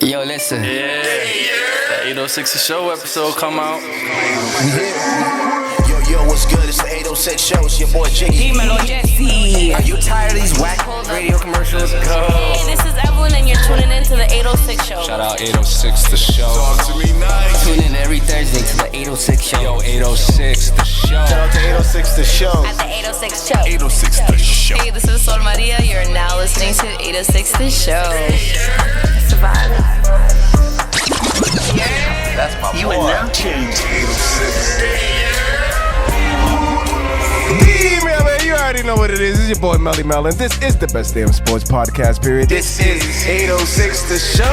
Yo, listen. Yeah. That 806 The Show episode come out. Yo, what's good? It's the 806 Show. It's your boy Jiggy. Dímelo, Jesse. Are you tired of these whack radio commercials? Go. Hey, this is Evelyn, and you're tuning in to the 806 Show. Shout out 806 The Show. Talk to me nice. Tune in every Thursday to the 806 Show. Yo, 806 The Show. Shout out to 806 The Show. At the 806 Show. 806 The Show. Hey, this is Sol Maria. You're now listening to 806 The Show. Survive. That's my boy. You are now tuned to 806. Email man, you already know what it is. It's your boy Melly Mel, and this is the best damn sports podcast, period. This is 806 The Show.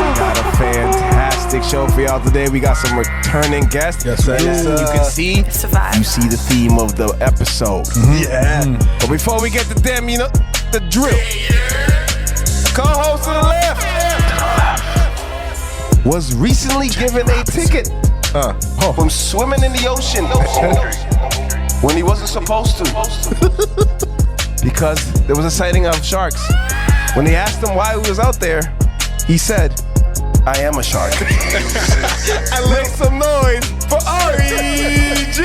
We got a fantastic show for y'all today. We got some returning guests. Yes, sir. You can see, Survive. you see the theme of the episode. Yeah. But before we get to them, you know, the drill. Co-host to the left was recently given a ticket from swimming in the ocean when he wasn't supposed to because there was a sighting of sharks. When they asked him why he was out there, he said, "I am a shark." I make some noise for REG.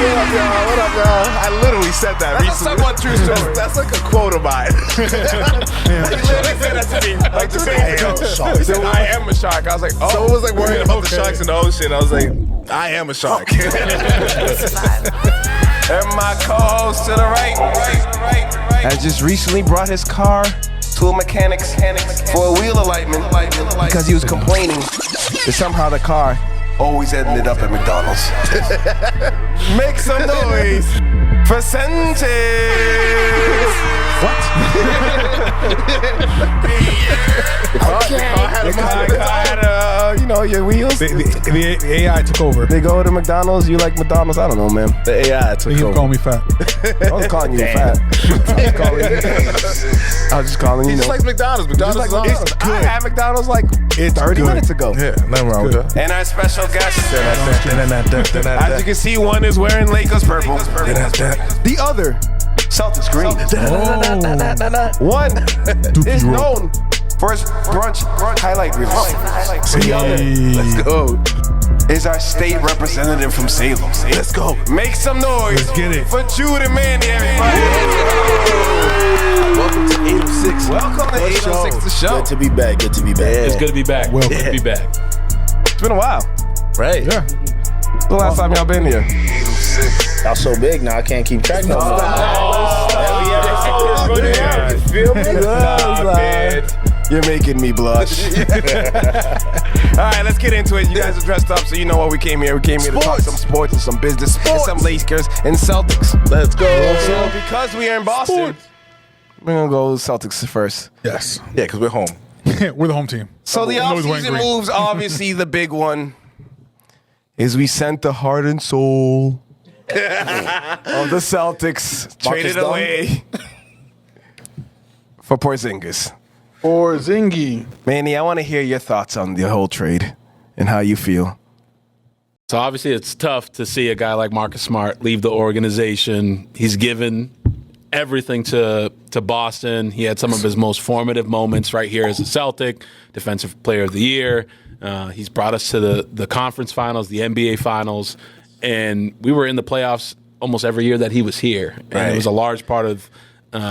What up, y'all? What up, y'all? I literally said that recently. That's a somewhat true story. That's like a quote of mine. He literally said that to me like 2 days ago. He said, "I am a shark." I was like, "Oh." Someone was like worried about the sharks in the ocean. I was like, "I am a shark." And my co-host to the right, has just recently brought his car to a mechanic for a wheel alignment because he was complaining that somehow the car always ended up at McDonald's. Make some noise for Sanchez. What? The car had you know, your wheels. The AI took over. They go to McDonald's. You like McDonald's? I don't know, man. The AI took You over. call me fat. I was calling you fat. I was just calling you. He just likes McDonald's. McDonald's is awesome. I had McDonald's like 30 minutes ago. Yeah, nothing wrong with that. And our special guest, as you can see, one is wearing Lakers purple. The other, Celtics green. One is known for his brunch highlight reels. The other, let's go, is our state representative from Salem. Let's go. Make some noise. Let's get it. For Jude and Mandy, everybody. Welcome to 806. Welcome to 806 The Show. Good to be back. Good to be back. It's good to be back. Welcome. Good to be back. It's been a while. Right. Yeah. The last time y'all been here? Y'all so big now, I can't keep track no more. You feel me? You're making me blush. All right, let's get into it. You guys are dressed up, so you know why we came here. We came here to talk some sports and some business and some Lakers and Celtics. Let's go. So because we are in Boston, we're going to go Celtics first. Yes. Yeah, because we're home. We're the home team. So the I'm always wearing offseason green. moves, obviously the big one is we sent the heart and soul of the Celtics, traded Dunn. away for Porzingis. Or Zingy. Manny, I want to hear your thoughts on the whole trade and how you feel. So obviously it's tough to see a guy like Marcus Smart leave the organization. He's given everything to Boston. He had some of his most formative moments right here as a Celtic, Defensive Player of the Year. He's brought us to the conference finals, the NBA finals, and we were in the playoffs almost every year that he was here. And it was a large part of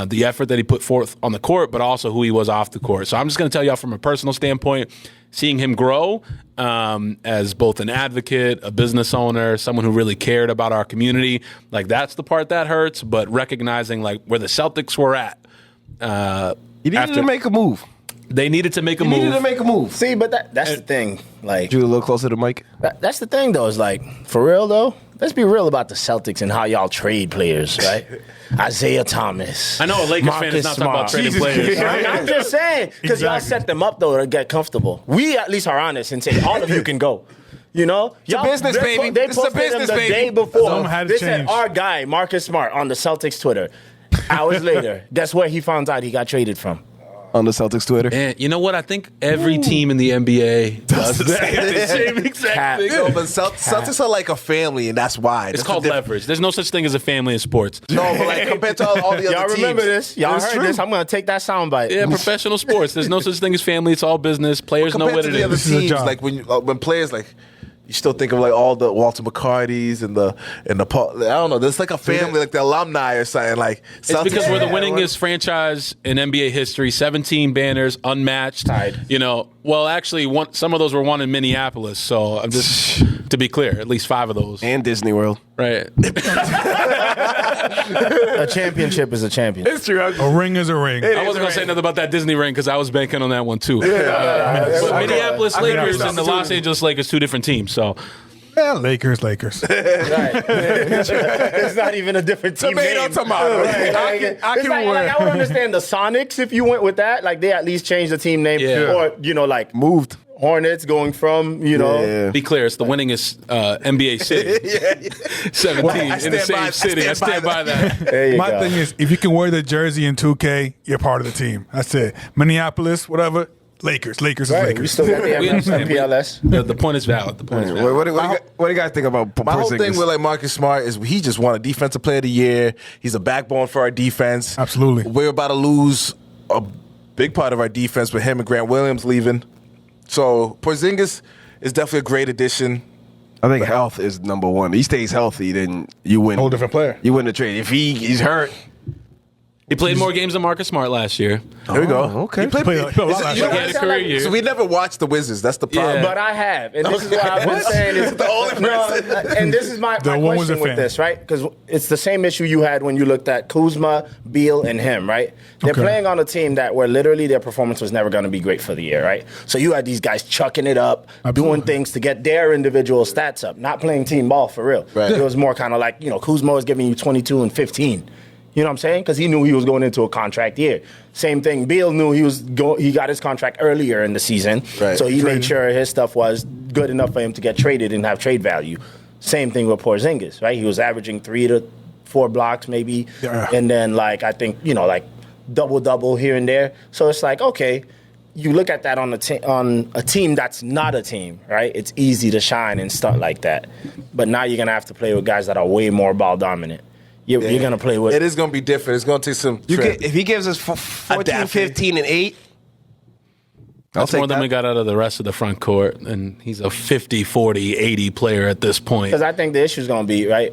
the effort that he put forth on the court, but also who he was off the court. So I'm just going to tell y'all from a personal standpoint, seeing him grow as both an advocate, a business owner, someone who really cared about our community, like that's the part that hurts, but recognizing like where the Celtics were at. You needed to make a move. They needed to make a You move. needed to make a move. See, but that's the thing. Like, Drew, a little closer to the mic. that's the thing, though. Is like, for real, though, let's be real about the Celtics and how y'all trade players, right? Isaiah Thomas. I know a Lakers fan is not talking about trading players. I'm just saying, because y'all set them up, though, to get comfortable. We at least are honest and say, all of you can go. You know? It's a business, baby. They This is a posted business, him the baby. day before. Something had to They said, change. our guy, Marcus Smart, on the Celtics Twitter. Hours later, guess where he found out he got traded from? on the Celtics Twitter. And you know what? I think every team in the NBA does the same exact thing. No, but Celtics are like a family, and that's why. It's called leverage. There's no such thing as a family in sports. No, but like compared to all the other Y'all teams. remember this? Y'all It's heard true. this? I'm gonna take that soundbite. Yeah, professional sports. There's no such thing as family. It's all business. Players know Compared what to it the other is. is a teams, job. like when players like. You still think of like all the Walter McCartys and the I don't know. There's like a family, like the alumni or something. Like It's because we're the winningest franchise in NBA history. 17 banners, unmatched. Tied. You know, well, actually, some of those were won in Minneapolis. So I'm just to be clear, at least 5 of those. And Disney World. Right. A championship is a championship. It's true. A ring is a ring. I wasn't gonna say nothing about that Disney ring because I was banking on that one too. But Minneapolis Lakers and the Los Angeles Lakers, 2 different teams. So Yeah, Lakers. It's not even a different team Tomato, name. tomato. I would understand the Sonics if you went with that. Like they at least changed the team name, Yeah. or like Moved. Hornets going from Yeah. be clear, it's the winningest NBA city. 17 in the same city. I stand by that. There you My go. thing is, if you can wear the jersey in 2K, you're part of the team. That's it. Minneapolis, whatever. Lakers. Lakers is Right, we Lakers. still got the We understand. MPLS. The point is valid. The point is valid. What do you guys think about My whole Porzingis? thing with like Marcus Smart is he just won a Defensive Player of the Year. He's a backbone for our defense. Absolutely. We're about to lose a big part of our defense with him and Grant Williams leaving. So Porzingis is definitely a great addition. I think health is number one. He stays healthy, then you win. Whole different player. You win the trade. If he's hurt, He played more games than Marcus Smart last year. Here we go. okay. He played, Played a lot last you know year. He had a what? career year. So we never watched the Wizards. That's the problem. Yeah. But I have, and this is what I've been saying. Is The only person. and this is my The one was a question with fan. this, right? Because it's the same issue you had when you looked at Kuzma, Beal, and him, right? They're Okay. playing on a team that where literally their performance was never going to be great for the year, right? So you had these guys chucking it up, doing things to get their individual stats up, not playing team ball for real. Right. It was more kind of like, Kuzma was giving you 22 and 15. You know what I'm saying? Because he knew he was going into a contract year. Same thing. Beal knew he got his contract earlier in the season, Right. so he made sure his stuff was good enough for him to get traded and have trade value. Same thing with Porzingis, right? He was averaging 3 to 4 blocks maybe, and then I think double here and there. So it's like, okay, you look at that on a team that's not a team, right? It's easy to shine and stunt like that, but now you're gonna have to play with guys that are way more ball dominant. You're going to play with. It is going to be different. It's going to take some. If he gives us 14, Adapting. 15, and 8, That's take more than that. we got out of the rest of the front court. And he's a 50, 40, 80 player at this point. Because I think the issue is going to be, right,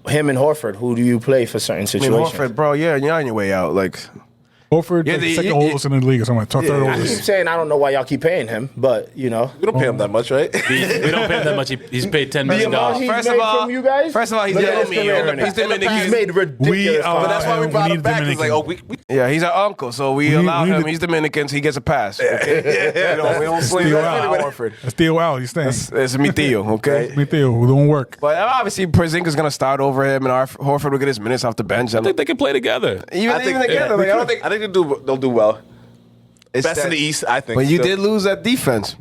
him and Horford, who do you play for certain I mean, situations? Horford, bro, you're on your way out. Like, Horford, Yeah, the second oldest in the league or something. Third I keep oldest. saying I don't know why y'all keep paying him, but, We don't pay him that much, right? we don't pay him that much. He's paid $10 million. amount he's First made of all- from you guys? first of all, he's Look at his Dominican. career earnings. He's Dominican. He's made ridiculous. are- But that's why we we brought need him back. It's like, Dominican. we yeah, he's our uncle, so we allow him. He's Dominican, so he gets a pass. Okay? we don't sleep Steal on out. Horford. Steal out. He's staying. It's mi tío, okay? Me too. It don't work. But obviously, Porzingis going to start over him, and Horford will get his minutes off the bench. I think they can play together. Even together, like, I don't think. I think they'll do well. It's Best in the East, I think. But you still. did lose that defense.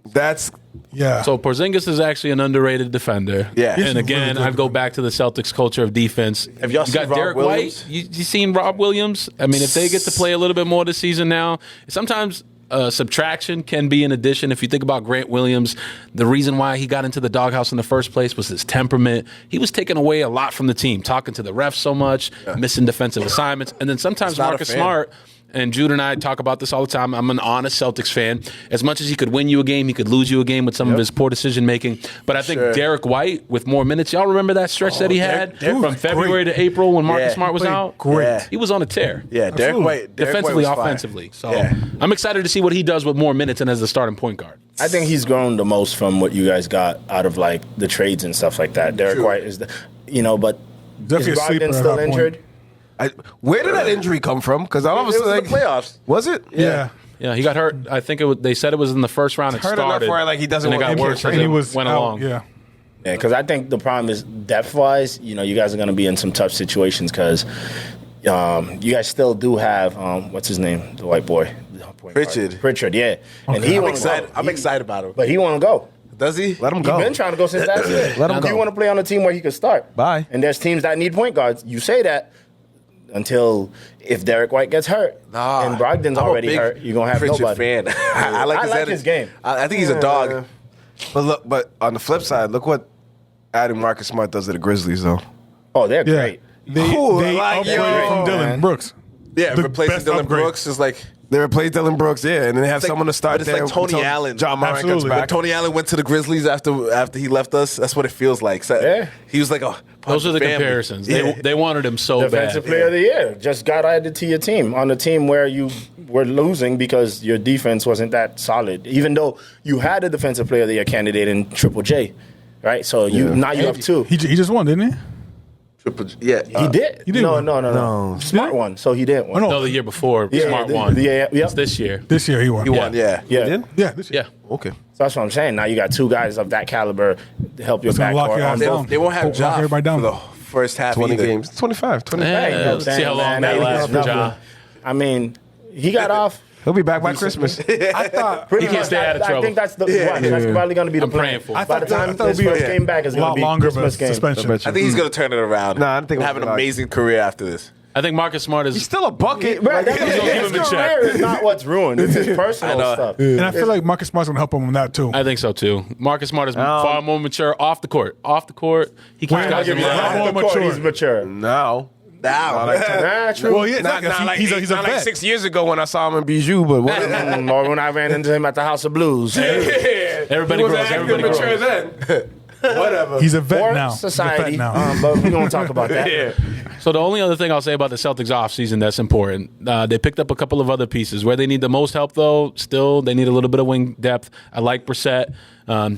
That's Yeah. So Porzingis is actually an underrated defender. Yeah. And again, I'd go back to the Celtics culture of defense. Have y'all you seen got Rob Derek Williams? White? You seen Rob Williams? I mean, if they get to play a little bit more this season now, sometimes subtraction can be an addition. If you think about Grant Williams, the reason why he got into the doghouse in the first place was his temperament. He was taking away a lot from the team, talking to the refs so much, missing defensive assignments. And then sometimes not a Marcus fan. Smart, and Jude and I talk about this all the time. I'm an honest Celtics fan. As much as he could win you a game, he could lose you a game with some of his poor decision making. But I think Derek White with more minutes. Y'all remember that stretch that he had from February to April when Marcus Yeah. Smart was Played out? great. Yeah. He was on a tear. Yeah, Derek White. Defensively, was fire. offensively. So Yeah. I'm excited to see what he does with more minutes and as a starting point guard. I think he's grown the most from what you guys got out of the trades and stuff like that. Derek White is but Definitely is a sleeper Brogdon at still that point. injured? where did that injury come from? Because I It was obviously in the playoffs. Was it? Yeah. Yeah, he got hurt. I think they said it was in the first round. It Hurt enough started. where, he doesn't and it want got to worse get as And it he was went out. along. Yeah. Yeah, because I think the problem is depth-wise, you guys are going to be in some tough situations because you guys still do have, what's his name, the white boy? Pritchard, yeah. And Okay. he I'm wanna excited. go. I'm excited about him. But he want to go. Does he? Let him He's go. been trying to go since last year. Let him You go. want to play on a team where he could start. Bye. And there's teams that need point guards. You say that. until if Derek White gets hurt and Brogdon's I'm a already big hurt, you're gonna have Pritchard nobody. fan. I like his game. I think he's a dog. But on the flip side, look what adding Marcus Smart does to the Grizzlies, though. Oh, they're Yeah. great. They like, upgraded from Dylan man. Brooks. Yeah, The replacing best Dylan upgrade. Brooks is like. They replaced Dylan Brooks, yeah, and then they have It's like- someone to start but it's there. like Tony until Allen. John Moran comes Absolutely. When back. Tony Allen went to the Grizzlies after he left us, that's what it feels like. So Yeah. He was like, Those are the family. comparisons. Yeah. They wanted him so Defensive bad. Player of the Year just got added to your team on a team where you were losing because your defense wasn't that solid. Even though you had a Defensive Player of the Year candidate in Triple J, right? So now you have two. He just won, didn't he? Yeah, He did. He did No, win. no. Smart one. So he didn't win. Oh, no. No, the year before, Yeah, Smart the- won. yeah, It's this year. This year he won. he won. Yeah, Yeah. Did? Yeah, this year. Yeah. Okay. So that's what I'm saying. Now you got two guys of that caliber to help your It's gonna lock backcourt your on ass the down. They won't have Lock Ja everybody down. for the first half 20 either. games. 25. 25. Yeah, Hey, you know what I'm let's see saying, how long man? that Hey, lasts for nothing. Ja. I mean, he got off. He'll be back by Christmas. I thought Pretty He can't much. stay out of I trouble. think that's the one. That's probably going to be the I'm plan. praying for By him. the time I thought his it'd be first game back is a going lot to be longer of a Christmas game. suspension. I think he's gonna turn it around. Nah, I don't think and it have an was like- amazing career after this. I think Marcus Smart is. He's still a bucket. Right, that's He's gonna keep his him in check. career is not what's ruined. It's his personal I know. stuff. And I feel like Marcus Smart's going to help him on that, too. I think so too. Marcus Smart is far more mature off the court. Off the court, he keeps I'll guys give in you that. line. More Off the court, mature. he's mature. Now. Nah, true. Well, yeah, Not exactly. like, He's a not vet. like 6 years ago when I saw him in Bijou, but what? Or when I ran into him at the House of Blues. Everybody grows. Everybody grows. then. Whatever. He's a vet Or now. society. He's a vet now. But we're going to talk about that. So the only other thing I'll say about the Celtics offseason that's important, they picked up a couple of other pieces. Where they need the most help, though, still they need a little bit of wing depth. I like Brissett.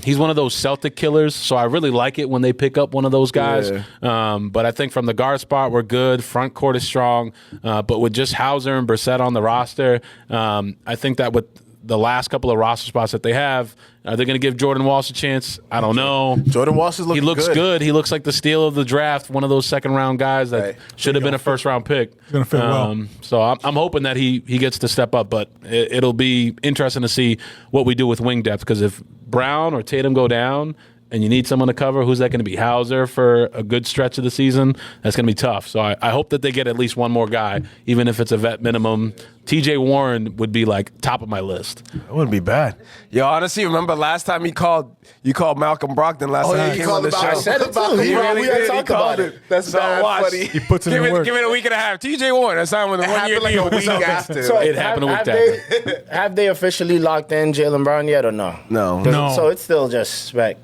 He's one of those Celtic killers, so I really like it when they pick up one of those guys. But I think from the guard spot, we're good. Front court is strong. But with just Hauser and Brissett on the roster, I think that with the last couple of roster spots that they have, are they going to give Jordan Walsh a chance? I don't know. Jordan Walsh is looking He looks good. good. He looks like the steal of the draft, one of those second-round guys that Right. should have been a first-round pick. He's gonna fit well. So I'm hoping that he gets to step up, but it'll be interesting to see what we do with wing depth, because if Brown or Tatum go down and you need someone to cover, who's that going to be? Hauser for a good stretch of the season? That's going to be tough. So I hope that they get at least one more guy, even if it's a vet minimum. TJ Warren would be like top of my list. That wouldn't be bad. Yo, honestly, remember last time you called Malcolm Brogdon last time he came on the show? I said it too. He We really had did. talked He about called it. That's So bad watch. funny. He puts it in work. Give it a week and a half. TJ Warren, that's signed with a It 1 year happened like deal a with the week Celtics. after. So It happened a week have they officially locked in Jaylen Brown yet or no? No. No. So it's still just like,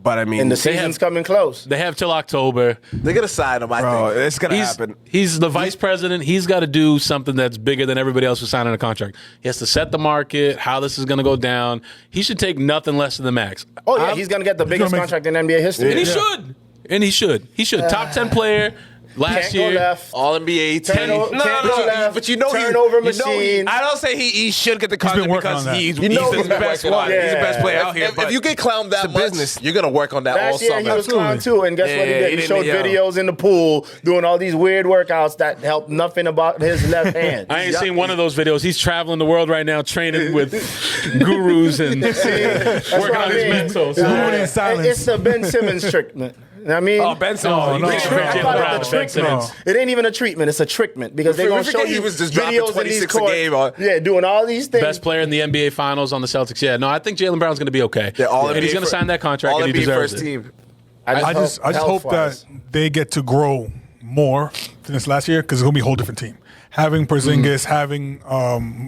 But I mean, and the season's coming close. They have till October. They're gonna sign him. I bro, think. it's gonna happen. He's the vice president. He's got to do something that's bigger than everybody else who's signing a contract. He has to set the market, how this is going to go down. He should take nothing less than the max. Oh, yeah, he's going to get the biggest make- contract in NBA history. And he should. And he should. He should. Top 10 player last Can't go year. left. All NBA team. Can't go left. But you know turnover he, machine. I don't say he should get the been contract working because on that. he's You know the he's been best working on one. it. He's the best player out here. If but you get clowned that it's a much, business. you're gonna work on that all Last year he summer. was clowned too, and guess what he Yeah, did? he He showed didn't, videos in the pool doing all these weird workouts that helped nothing about his left hand. I ain't seen one of those videos. He's traveling the world right now training with gurus and working on his mental. Moving in silence. It's the Ben Simmons treatment. I mean, Oh, Ben Simmons. no, He no, tricked I Jaylen call Brown, it Ben the treatment. Simmons. It ain't even a treatment; it's a trickment because they're We gonna show forget you he was just dropping videos in these 26 a court. game on- Yeah, doing all these things. Best player in the NBA Finals on the Celtics. Yeah, no, I think Jaylen Brown's going to be okay. Yeah, all and he's NBA going to sign that contract, all and he NBA deserves first it. team. I just hope that they get to grow more than this last year, because it's going to be a whole different team. Having Porzingis, having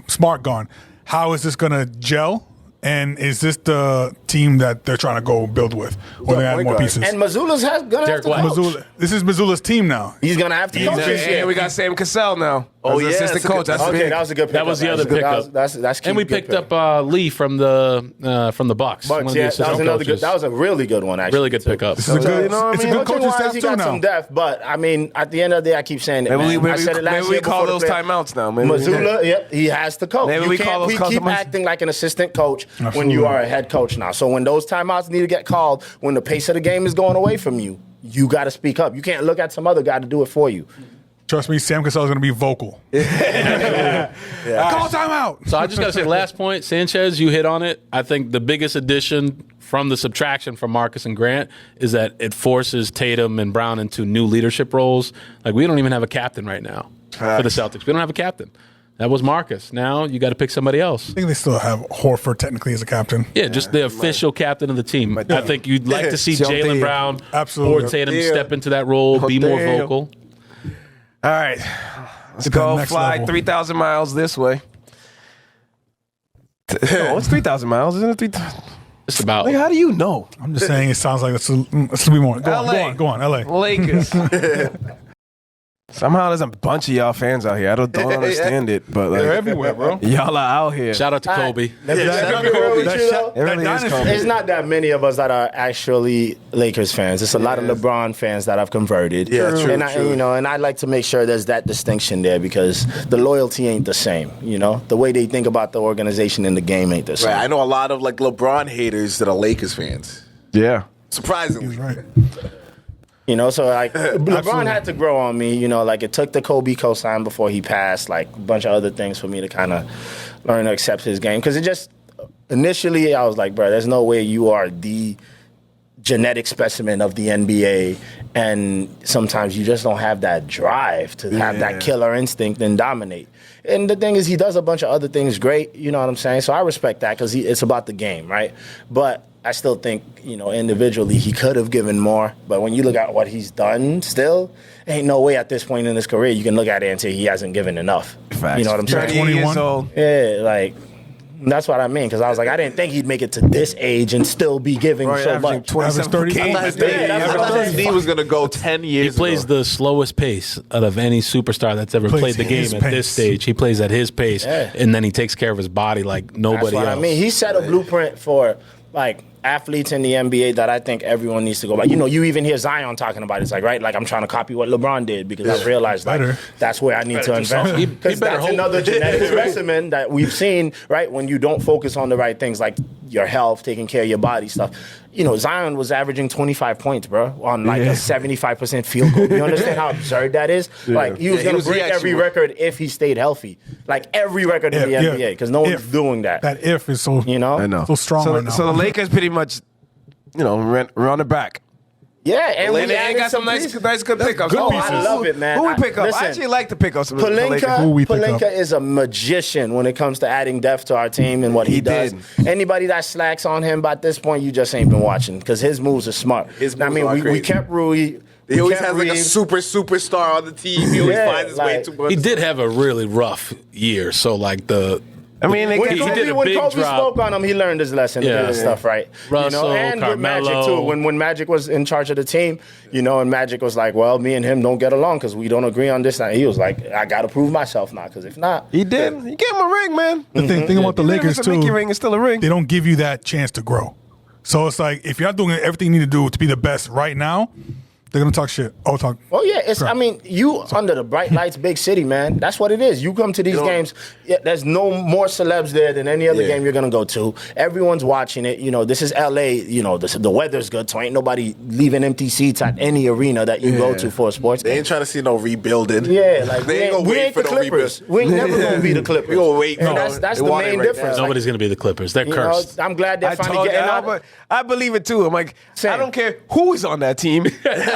Smart gone, how is this going to gel? And is this the team that they're trying to go build with? Or they add more pieces? And Missoula's gonna have Derek to White. coach. Missoula, this is Missoula's team now. He's gonna have to coach this year. And we got Sam Cassell now. Oh, as yeah, assistant that's a coach. good- That's Okay, big. that was a good pick. That was the other pickup. That's key. And we Good picked pick. up Lee from the Bucks. one of Bucks, the yeah, that assistant was another good. coaches. That was a really good one, actually. Really good pickup. This is a good, you know what I it's a mean? good coaching staff He too got now. some depth, but I mean, at the end of the day, I keep saying it. Maybe Man. I said it last maybe we year call before the those play- timeouts now. Maybe Missoula, yep, he has to coach. Maybe You we can't call those keep customers. acting like an assistant coach when Absolutely. you are a head coach now. So when those timeouts need to get called, when the pace of the game is going away from you, you got to speak up. You can't look at some other guy to do it for you. Trust me, Sam Cassell is going to be vocal. Call timeout. So I just got to say, last point, Sanchez, you hit on it. I think the biggest addition from the subtraction from Marcus and Grant is that it forces Tatum and Brown into new leadership roles. Like, we don't even have a captain right now for the Celtics. We don't have a captain. That was Marcus. Now you got to pick somebody else. I think they still have Horford technically as a captain. Yeah, just the official captain of the team. I think you'd like to see Jaylen Brown or Tatum step into that role, be more vocal. All right. Let's go fly 3,000 miles this way. No, it's 3,000 miles, isn't it? 3,000. It's about. Like, how do you know? I'm just saying it sounds like let's be more. Go on, LA. Lakers. Somehow there's a bunch of y'all fans out here. I don't understand it, but like, They're everywhere, bro. y'all are out here. Shout out to Kobe. It's not that many of us that are actually Lakers fans. It's a lot of LeBron fans that have converted. Yeah, true. And I'd like to make sure there's that distinction there because the loyalty ain't the same. You know, the way they think about the organization and the game ain't the same. Right. I know a lot of like LeBron haters that are Lakers fans. Yeah. Surprisingly. He's right. You know, so like LeBron had to grow on me. You know, like it took the Kobe cosign before he passed, like a bunch of other things for me to kind of learn to accept his game. Because it just initially I was like, bro, there's no way you are the genetic specimen of the NBA, and sometimes you just don't have that drive to have that killer instinct and dominate. And the thing is, he does a bunch of other things great. You know what I'm saying? So I respect that because it's about the game, right? But I still think, you know, individually he could have given more. But when you look at what he's done still, ain't no way at this point in his career you can look at it and say he hasn't given enough. Facts. You know what I'm saying? 21 years old. Yeah, like, that's what I mean. Because I was like, I didn't think he'd make it to this age and still be giving so much. 27 30. games. I thought his knee was going to go 10 years He plays ago. the slowest pace out of any superstar that's ever Plays played the game his at pace. this stage. He plays at his pace, and then he takes care of his body like nobody That's what else. I mean. He set a blueprint for, like, athletes in the NBA that I think everyone needs to go by. You know, you even hear Zion talking about it. It's like, right, like I'm trying to copy what LeBron did because I've realized like that's where I need to invest. Because that's another genetic specimen that we've seen, right, when you don't focus on the right things like your health, taking care of your body stuff. You know, Zion was averaging 25 points, bro, on like a 75% field goal. You understand how absurd that is? Like, he was going to break every record if he stayed healthy. Like, every record in the NBA, because no one's doing that. That if is so, you know? I know. so strong right now. So the Lakers pretty much, you know, run it back. Yeah, and we They added got some nice good pickups. good I love it, man. Who we pick up? Listen, I actually like to pick up some Lakers. Who we pick Pelinka up? is a magician when it comes to adding depth to our team and what he does. did. Anybody that slacks on him by this point, you just ain't been watching because his moves are smart. His moves are we crazy. kept Rui. He always has like a superstar on the team. He always finds his way like- to one. He did have a really rough year, so like I mean, When did a Kobe big drop. spoke on him, he learned his lesson and did his stuff right. Russell, and with Magic Carmelo. too. When Magic was in charge of the team, you know, and Magic was like, "Well, me and him don't get along because we don't agree on this." And he was like, "I got to prove myself now because if not, he did. He gave him a ring, man. The thing about the Lakers It's a Mickey too, ring. It's still a ring. they don't give you that chance to grow. So it's like if you're not doing everything you need to do to be the best right now, they're gonna talk shit. Talk. Oh yeah, it's. crap. I mean, you under the bright lights, big city, man. That's what it is. You come to these games. Yeah, there's no more celebs there than any other game you're gonna go to. Everyone's watching it. You know, this is LA. You know, the weather's good, so ain't nobody leaving empty seats at any arena that you go to for a sports They game. ain't trying to see no rebuilding. Yeah, like they ain't gonna we wait ain't for the no Clippers. rebuild. We ain't never gonna be the Clippers. We gonna wait. And No, that's they the want it main right difference. now. nobody's going to be the Clippers. They're You know, cursed. I'm glad they're I finally told you, getting out. but I believe it too. I'm like, Same. I don't care who's on that team.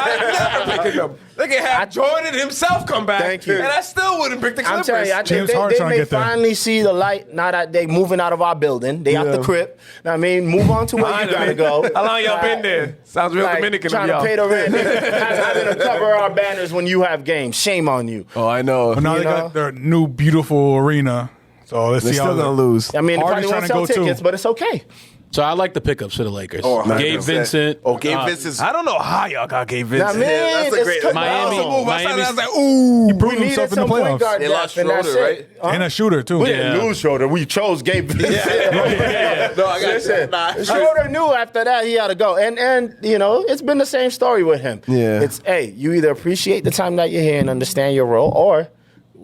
I'm never picking them. They can have Jordan himself come back, Thank you. and I still wouldn't pick the I'm Clippers. telling you, I think James Harden they trying to may get there. finally see the light now that they moving out of our building. They out the crib. Know what I mean, move on to where you gotta go. How long y'all been there? Sounds real Like, Dominican trying of y'all. to pay the rent, having to cover our banners when you have games. Shame on you. Oh, I know. But now You they know? got their new beautiful arena. So let's They're see how still gonna lose. I mean, they Harden's probably won't trying to sell go, too. tickets, but it's okay. So I like the pickups for the Lakers. Oh, Gabe 100%. Vincent. Oh, Gabe Vincent's. I don't know how y'all got Gabe I Vincent. mean, that's a great- Miami- That was a move. I Miami's- was like, ooh. He proved we needed himself in the some point playoffs. guard They depth, lost and that's Schroeder, it. Huh? And a shooter too. We didn't Yeah. lose Schroeder. We chose Gabe Vincent. No, I got Listen, nah. Schroeder knew after that he had to go. And you know, it's been the same story with him. Yeah. It's, hey, you either appreciate the time that you're here and understand your role, or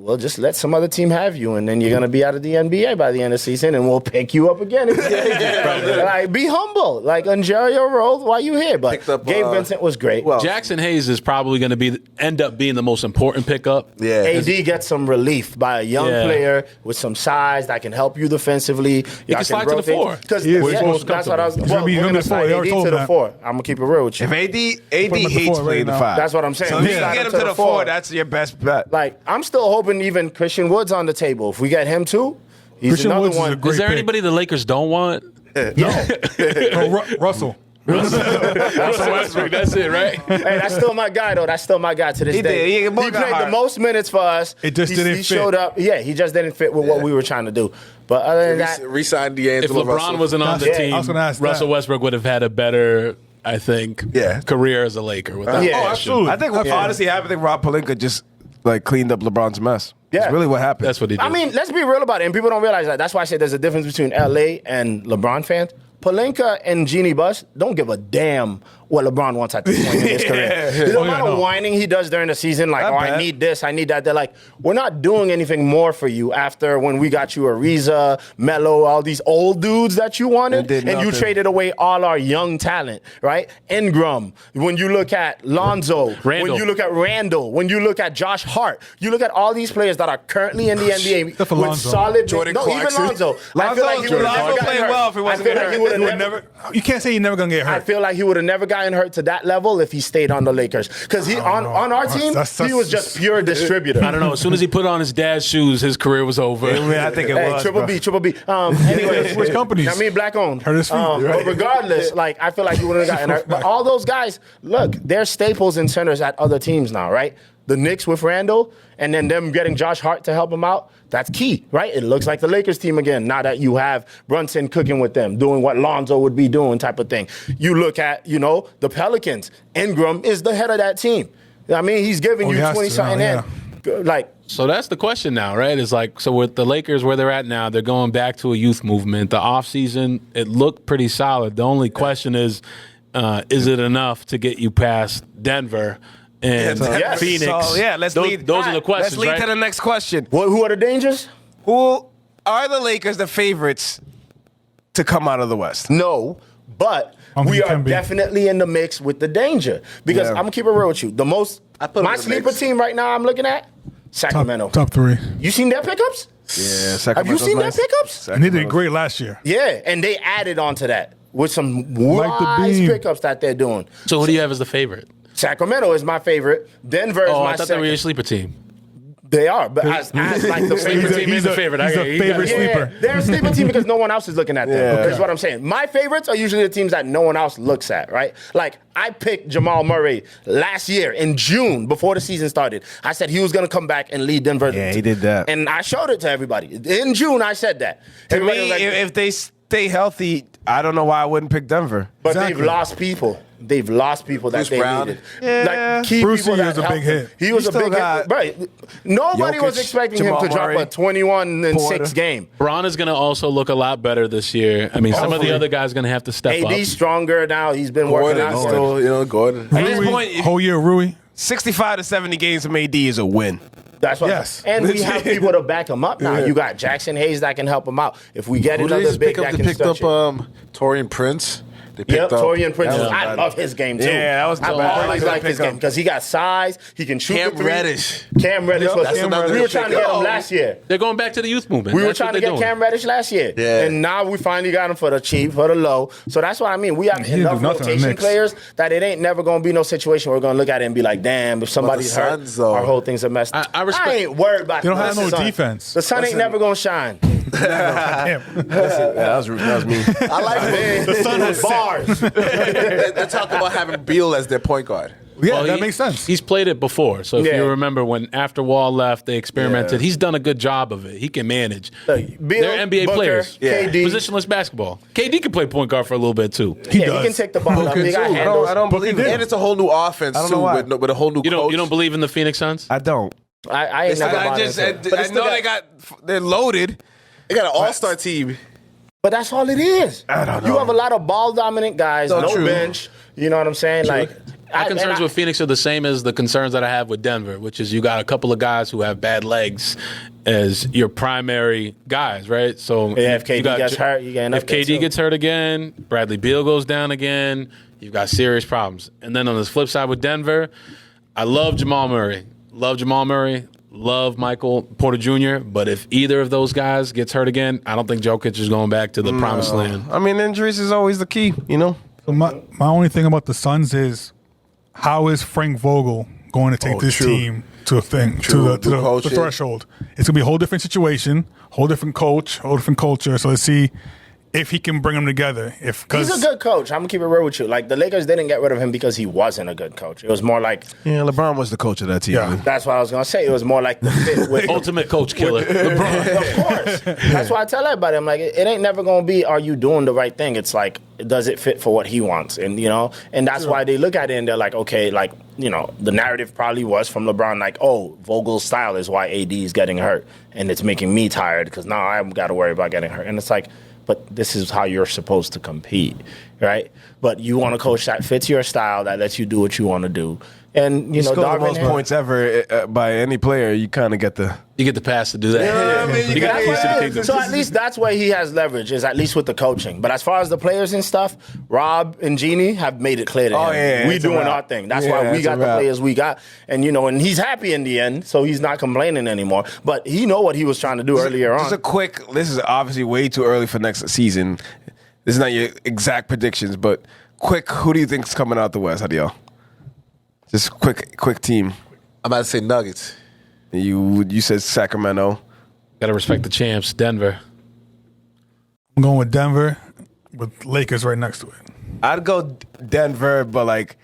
well, just let some other team have you, and then you're gonna be out of the NBA by the end of the season, and we'll pick you up again. Like, be humble, like enjoy your role while you're here. But Gabe Vincent was great. Well, Jackson Hayes is probably going to end up being the most important pickup. Yeah. AD gets some relief by a young player with some size that can help you defensively. He can slide to the floor. Because that's what I was. He's Well, gonna be we're on gonna the floor. slide They already AD told to the that. 4. I'm gonna keep it real with you. If AD Put him at the hates 4 playing right the now. 5. That's what I'm saying. So We if you slide can get him him to to the the 4, 4. that's your best bet. Like, I'm still hoping even Christian Wood's on the table. If we get him too, he's Christian another Woods is one. a great Is there pick. anybody the Lakers don't want? Russell. Russell Westbrook, that's it, right? Hey, that's still my guy, though. That's still my guy to this He day. did. He He got played hard. the most minutes for us. It just didn't He fit. showed up. Yeah, he just didn't fit with what we were trying to do. But other than that, Re-signed If D'Angelo LeBron Russell. wasn't on the That's- team, I was gonna ask Russell that. Westbrook would have had a better, I think, career as a Laker. Without Yeah. question. Oh, absolutely. I think honestly, I think Rob Pelinka just like cleaned up LeBron's mess. Yeah. That's really what happened. That's what he did. I mean, let's be real about it, and people don't realize that. That's why I say there's a difference between LA and LeBron fans. Pelinka and Jeannie Buss don't give a damn what LeBron wants at this point in his career. The amount of whining he does during the season, like, I need this, I need that. They're like, we're not doing anything more for you after when we got you Ariza, Melo, all these old dudes that you wanted, They did and you nothing. traded away all our young talent, right? Ingram, when you look at Lonzo, when Randall. you look at Randall, when you look at Josh Hart, you look at all these players that are currently in the NBA Except for with Lonzo. solid. Jordan no, even Clarkson. Lonzo. I feel like he would have Lonzo never gotten played hurt. well if he wasn't I feel getting like he hurt. would have He would never. never. You can't say you're never gonna get I hurt. feel like he would have never gotten hurt to that level if he stayed on the Lakers. Because he on our team, he was just pure distributor. I don't know. As soon as he put on his dad's shoes, his career was over. I think it Hey, was. Triple bro. B, Triple B. Anyway, Switch companies. I mean, black owned. Hurt his feet. But regardless, like, I feel like he wouldn't have gotten hurt. But all those guys, look, they're staples and centers at other teams now, right? The Knicks with Randall, and then them getting Josh Hart to help him out. That's key, right? It looks like the Lakers team again now that you have Brunson cooking with them, doing what Lonzo would be doing type of thing. You look at, the Pelicans. Ingram is the head of that team. I mean, he's giving he you has to 20-something now, in. Like, So that's the question now, right? It's like, so with the Lakers where they're at now, they're going back to a youth movement. The offseason, it looked pretty solid. The only question is it enough to get you past Denver and Yes. Phoenix? So, let's those, lead. Those are the questions, Let's lead right? to the next question. who are the dangers? Who are the Lakers the favorites to come out of the West? No, but think we it are can be. definitely in the mix with the danger. Because Yeah. I'm going to keep it real with you. I put 'em My in the sleeper mix. team right now I'm looking at, Sacramento. Top 3. You seen their pickups? Yeah, Have you seen their pickups? And they did great last year. Yeah, and they added on to that with some Like the wise beam. pickups that they're doing. So who do you have as the favorite? Sacramento is my favorite. Denver is Oh, my I thought they were your second. sleeper team. They are, but as like the Sleeper favorite team is the favorite. He's a favorite Yeah, sleeper. they're a sleeper team because no one else is looking at them. Yeah. That's what I'm saying. My favorites are usually the teams that no one else looks at, right? Like, I picked Jamal Murray last year in June before the season started. I said he was going to come back and lead Denver. Yeah, he did that. And I showed it to everybody. In June, I said that. To Everybody me, was like, if they stay healthy, I don't know why I wouldn't pick Denver. but Exactly. they've lost people. They've lost people that Bruce they Brown. needed. Yeah. Like, key Brucey people that is a helped big them. hit. He was He a still big hit. got Right. Nobody was Jokic, expecting Jamal him to Murray, drop a 21 and Porter. 6 game. Braun is going to also look a lot better this year. I mean, some of Hopefully. the other guys going to have to step AD's up. stronger now. He's been working Gordon out. still, Gordon. At this Rui, point, whole year, Rui. 65 to 70 games from AD is a win. That's what. Yes. And we have people to back him up now. You got Jackson Hayes that can help him out. If we get Who did they another just big pick up? that They can picked up stretch it. Torian Prince. They picked Yep, up Torian Prince. That was I bad. love his game too. Yeah, that was I've dope. always Good liked his pickup. game because he got size. He can shoot Cam the three. Reddish. Cam Reddish was. that's another We were good trying to get pickup. him last year. They're going back to the youth movement. We were That's what trying to they're get doing. Cam Reddish last year. Yeah. And now we finally got him for the cheap, for the low. So that's what I mean. We have He didn't enough do nothing on rotation Knicks. players that it ain't never going to be no situation where we're going to look at it and be like, damn, if somebody's hurt, Suns, though. our whole thing's a mess. I respect- ain't worried about They don't the have no Sun. defense. The sun ain't never going to shine. Damn. that was me. I like Man, The sun was set. bars. They're talking about having Beal as their point guard. Yeah, Well, that he- makes sense. He's played it before. So if Yeah. you remember when after Wall left, they experimented. He's done a good job of it. He can manage. Bill, They're NBA Booker, players. KD. Positionless basketball. KD can play point guard for a little bit too. He Yeah, does. he can take the ball up. He got handles. I don't believe did. it. And it's a whole new offense I don't know too, why. with a whole new You coach. don't believe in the Phoenix Suns? I don't. I ain't never bought into it. But I it's still know they're loaded. They got an all-star team. But that's all it is. I don't know. You have a lot of ball dominant guys, no true. bench. You know what I'm saying? Like, My concerns with Phoenix are the same as the concerns that I have with Denver, which is you got a couple of guys who have bad legs as your primary guys, right? So if KD gets hurt, you get if KD gets hurt again, Bradley Beal goes down again, you've got serious problems. And then on the flip side with Denver, I love Jamal Murray. Love Michael Porter Jr., but if either of those guys gets hurt again, I don't think Jokic is going back to the promised land. I mean, injuries is always the key, you know? So my only thing about the Suns is how is Frank Vogel going to take this team to a thing, to the threshold? It's going to be a whole different situation, whole different coach, whole different culture. So let's see if he can bring them together. He's a good coach. I'm going to keep it real with you. Like, the Lakers didn't get rid of him because he wasn't a good coach. It was more like... Yeah, LeBron was the coach of that team. Yeah. That's what I was going to say. It was more like the fit with... Ultimate coach killer. LeBron. Of course. That's why I tell everybody, I'm like, it ain't never going to be, are you doing the right thing? It's like, does it fit for what he wants? And, you know, and that's why they look at it and they're like, okay, like, you know, the narrative probably was from LeBron, like, oh, Vogel's style is why AD is getting hurt. And it's making me tired because now I've got to worry about getting hurt. And it's like, but this is how you're supposed to compete, right? But you want a coach that fits your style, that lets you do what you want to do. And, you know, score the most points ever by any player, you kind of get the... You get the pass to do that. Yeah, I mean, you got to So at least that's where he has leverage, is at least with the coaching. But as far as the players and stuff, Rob and Jeannie have made it clear to him. Yeah, we doing our thing. That's why we got the players we got. And, you know, and he's happy in the end, so he's not complaining anymore. But he know what he was trying to do earlier on. Just a quick, this is obviously way too early for next season. This is not your exact predictions, but quick, who do you think is coming out the West, Hadiel? Just quick team. I'm about to say Nuggets. You said Sacramento. Got to respect the champs, Denver. I'm going with Denver with Lakers right next to it. I'd go Denver, but like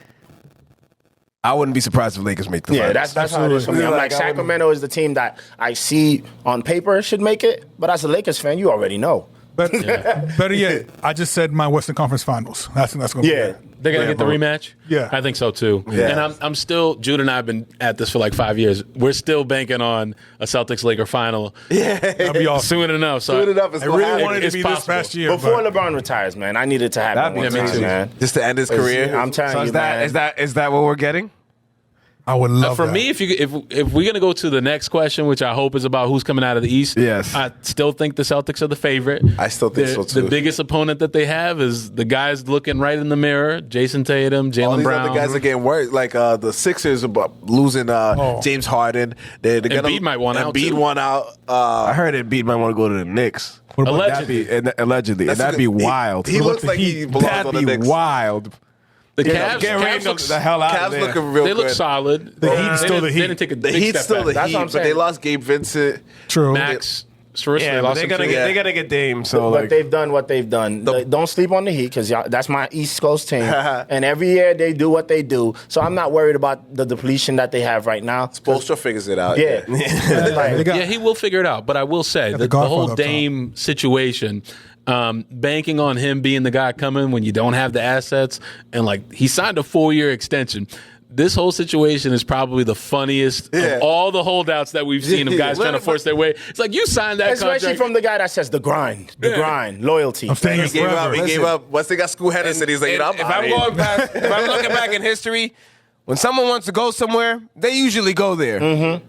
I wouldn't be surprised if Lakers make the finals. That's how it is for me. I'm like, Sacramento is the team that I see on paper should make it, but as a Lakers fan, you already know. Better yet, I just said my Western Conference Finals. That's going to be it. They're going to get the rematch? Yeah. I think so, too. Yeah. And I'm still, Jude and I have been at this for like 5 years. We're still banking on a Celtics-Laker final. Yeah. That'd be awesome. Soon enough. Soon enough, it's I really wanted it to be possible. this past year. Before LeBron retires, man, I need it to happen one time, man. Just to end his career. I'm telling you, man. Is that what we're getting? I would love for that. me, if we're gonna go to the next question, which I hope is about who's coming out of the East, yes, I still think the Celtics are the favorite. I still think so too. The biggest opponent that they have is the guys looking right in the mirror: Jason Tatum, Jaylen Brown. All these other guys are getting worried. Like the Sixers about losing James Harden. They're gonna Embiid might want out. Embiid want out. I heard Embiid might want to go to the Knicks. Allegedly, and that'd be wild. He looks like he belongs on the Knicks. That'd be wild. The Cavs look the hell out of there. Looking real They look good. solid. The Heat is still the Heat. They didn't take a The big Heat's step still the back. Heat, but they lost Gabe Vincent. True. Max. Seriously, Yeah, but they gotta get Dame. So But they've done what they've done. Don't sleep on the Heat because that's my East Coast team. And every year they do what they do. So I'm not worried about the depletion that they have right now. Spoelstra figures it out. Yeah. Yeah, he will figure it out. But I will say that the whole Dame situation, banking on him being the guy coming when you don't have the assets, and like he signed a 4-year extension. This whole situation is probably the funniest of all the holdouts that we've seen of guys trying to force their way. It's like you signed that Especially contract. from the guy that says the grind, loyalty. I'm staying He gave up. Once they got School Henderson, he's like, if I'm looking back in history, when someone wants to go somewhere, they usually go there. Mm-hmm.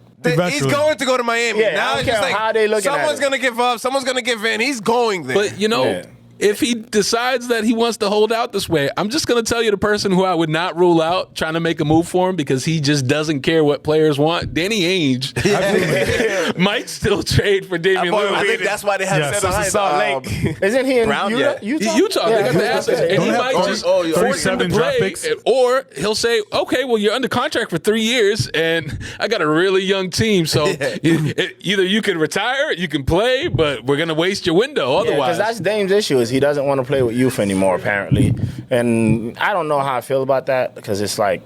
He's going to go to Miami. Yeah, now I don't it's just care like how they looking at someone's it. going to give up, someone's going to give in. He's going there. But, you know, if he decides that he wants to hold out this way, I'm just going to tell you the person who I would not rule out trying to make a move for him because he just doesn't care what players want. Danny Ainge might still trade for Damian Lillard. I think that's why they have Salt Lake. Isn't he in Brown Utah? yet. Utah, they got the assets. And he might just force him to 37 draft play. picks. Or he'll say, okay, well, you're under contract for 3 years, and I got a really young team. So either you can retire, you can play, but we're going to waste your window otherwise. Because that's Dame's issue is he doesn't want to play with youth anymore, apparently. And I don't know how I feel about that because it's like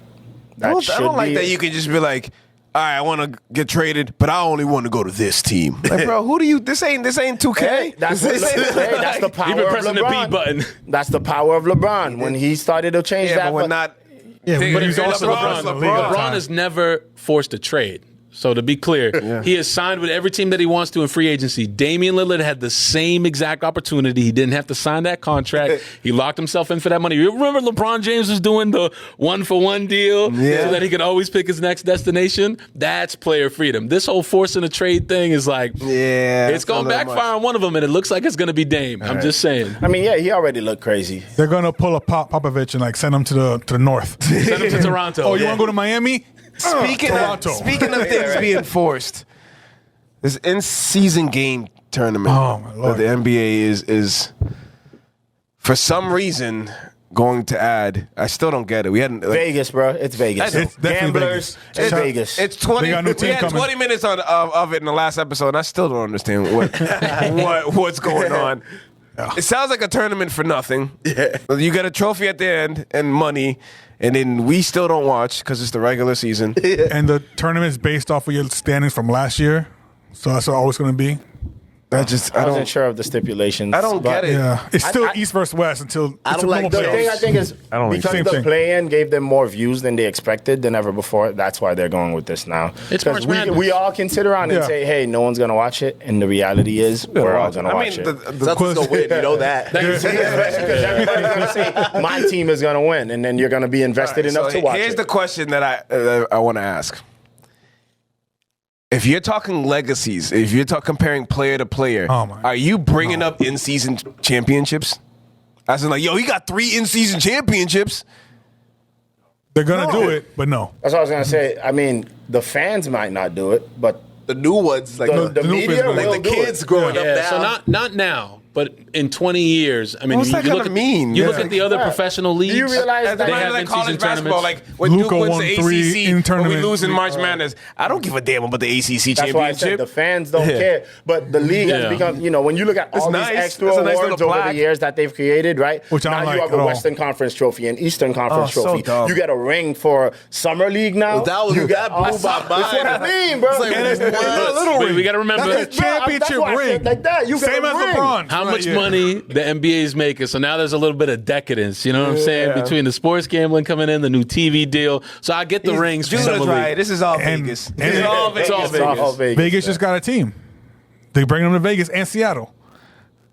that I don't like that you can just be like, all right, I want to get traded, but I only want to go to this team. Like, bro, who do you? This ain't 2K. Hey, that's the power You've been of pressing the B LeBron. button. That's the power of LeBron when he started to change that. but we're not. Yeah, But he's it's also LeBron. LeBron. LeBron has never forced a trade. So to be clear, he has signed with every team that he wants to in free agency. Damian Lillard had the same exact opportunity. He didn't have to sign that contract. He locked himself in for that money. You remember LeBron James was doing the 1-for-1 deal so that he could always pick his next destination? That's player freedom. This whole forcing a trade thing is like, it's going to backfire on one of them, and it looks like it's going to be Dame. I'm just saying. I mean, he already looked crazy. They're going to pull a Popovich and like send him to the north. Send him to Toronto. Oh, you want to go to Miami? Speaking of things being forced, this in-season game tournament that the NBA is for some reason going to add. I still don't get it. We hadn't Vegas, bro. It's Vegas. It's definitely Gamblers. It's Vegas. It's 20. They got a new We team had coming. 20 minutes of it in the last episode, and I still don't understand what's going on. It sounds like a tournament for nothing. You get a trophy at the end and money. And then we still don't watch because it's the regular season. And the tournament is based off of your standings from last year. So that's always going to be. I wasn't sure of the stipulations. I don't get it. Yeah, it's still East versus West until I it's don't a like normal the thing. I think is because Same the thing. play-in gave them more views than they expected than ever before. That's why they're going with this now. It's because March Madness. we all can sit around and say, "Hey, no one's gonna watch it," and the reality is we're all gonna watch it. Celtics gonna win. You know that. Especially because everybody's gonna say my team is gonna win, and then you're gonna be invested enough to watch Here's it. the question that I want to ask. If you're talking legacies, if you're comparing player to player, are you bringing up in-season championships? As in, like, yo, he got 3 in-season championships. They're going to do it, but no. That's what I was gonna say. I mean, the fans might not do it, but the new ones, like the media, like the kids growing up now. So not now, but in 20 years. I mean, What's that look gonna mean? You look at the other professional leagues. Do you realize they that have like in-season college basketball, tournaments. like when Luka Duke wins won the 3 ACC, in when we tournament. lose in March Madness, I don't give a damn about the ACC That's why I said championship. the fans don't care. But the league has become, when you look at all nice. these extra That's a nice awards little over the plaque. years that they've created, right? Which I now don't you like have a at all. Western Conference trophy, an Eastern Conference so trophy. dumb. You get a ring for Summer League now. Well, that blew my mind. That's what I mean, bro. It's like, And it's what? Wait, we got to remember That's a championship that's why I ring. said like that. You Same get as a ring. LeBron. how much money the NBA is making. So now there's a little bit of decadence, you know what I'm saying? Between the sports gambling coming in, the new TV deal. So I get the rings for Judah's Summer right. League. This is all And- Vegas. and- This is all It's all Vegas. Vegas. Vegas just got a team. They bring them to Vegas and Seattle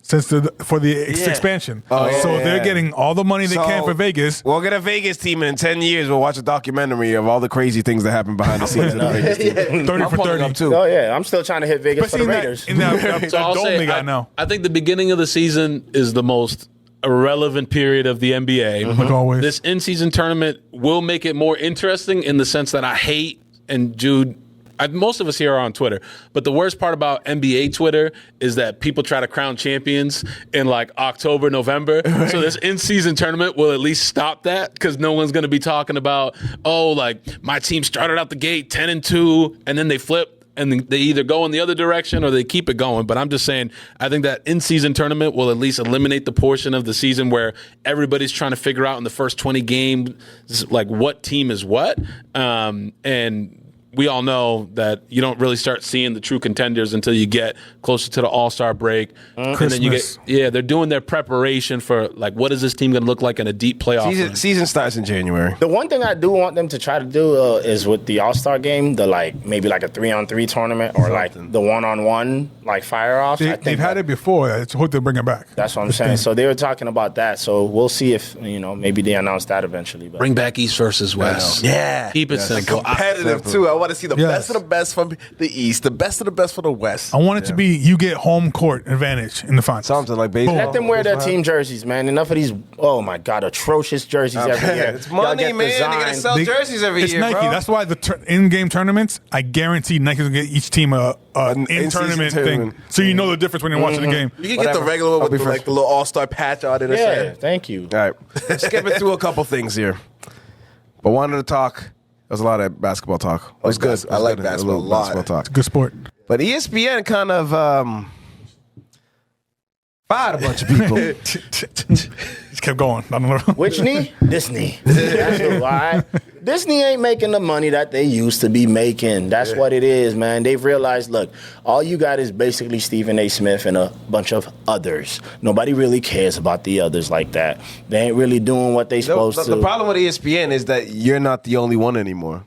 for the expansion. So they're getting all the money they can for Vegas. We'll get a Vegas team, and in 10 years, we'll watch a documentary of all the crazy things that happen behind the scenes of the Vegas team. 30 for 30. Up too. Oh yeah, I'm still trying to hit Vegas for the Raiders. In that So I'll dome say, they got now. I think the beginning of the season is the most irrelevant period of the NBA. Like always. This in-season tournament will make it more interesting in the sense that I hate, and Jude, most of us here are on Twitter, but the worst part about NBA Twitter is that people try to crown champions in like October, November. So this in-season tournament will at least stop that because no one's going to be talking about, like my team started out the gate 10-2 and then they flip and they either go in the other direction or they keep it going. But I'm just saying, I think that in-season tournament will at least eliminate the portion of the season where everybody's trying to figure out in the first 20 games, like what team is what. And we all know that you don't really start seeing the true contenders until you get closer to the All-Star break. And then you get, they're doing their preparation for, like, what is this team going to look like in a deep playoff run? Season starts in January. The one thing I do want them to try to do is with the All-Star game, maybe like a 3-on-3 tournament or like the 1-on-1 like fire-offs. They've had it before. I hope they bring it back. That's what I'm saying. So they were talking about that. So we'll see if, maybe they announce that eventually. But Bring back East versus West. Yeah. Keep it simple. Competitive, too. I want to see the Yes. best of the best from the East, the best of the best from the West. I want it to be you get home court advantage in the finals. Something like baseball. let them wear their team jerseys, man. Enough of these, oh my God, atrocious jerseys every year. It's money, Y'all get man. They gotta designed. sell jerseys every It's year, Nike. bro. That's why the in-game tournaments, I guarantee Nike's going to get each team a in-season in-tournament thing. tournament. So you know the difference when you're watching the game. You can get the regular one with the little all-star patch on it or Yeah, something. thank you. All right. Skipping through a couple things here. But wanted to talk. There's a lot of basketball talk. It was good. I like It was good. basketball a little lot. basketball talk. Good sport. But ESPN kind of fired a bunch of people. Just kept going. I don't know. Which knee? This knee. That's why. This knee ain't making the money that they used to be making. That's what it is, man. They've realized, look, all you got is basically Stephen A. Smith and a bunch of others. Nobody really cares about the others like that. They ain't really doing what they supposed to. The problem with ESPN is that you're not the only one anymore.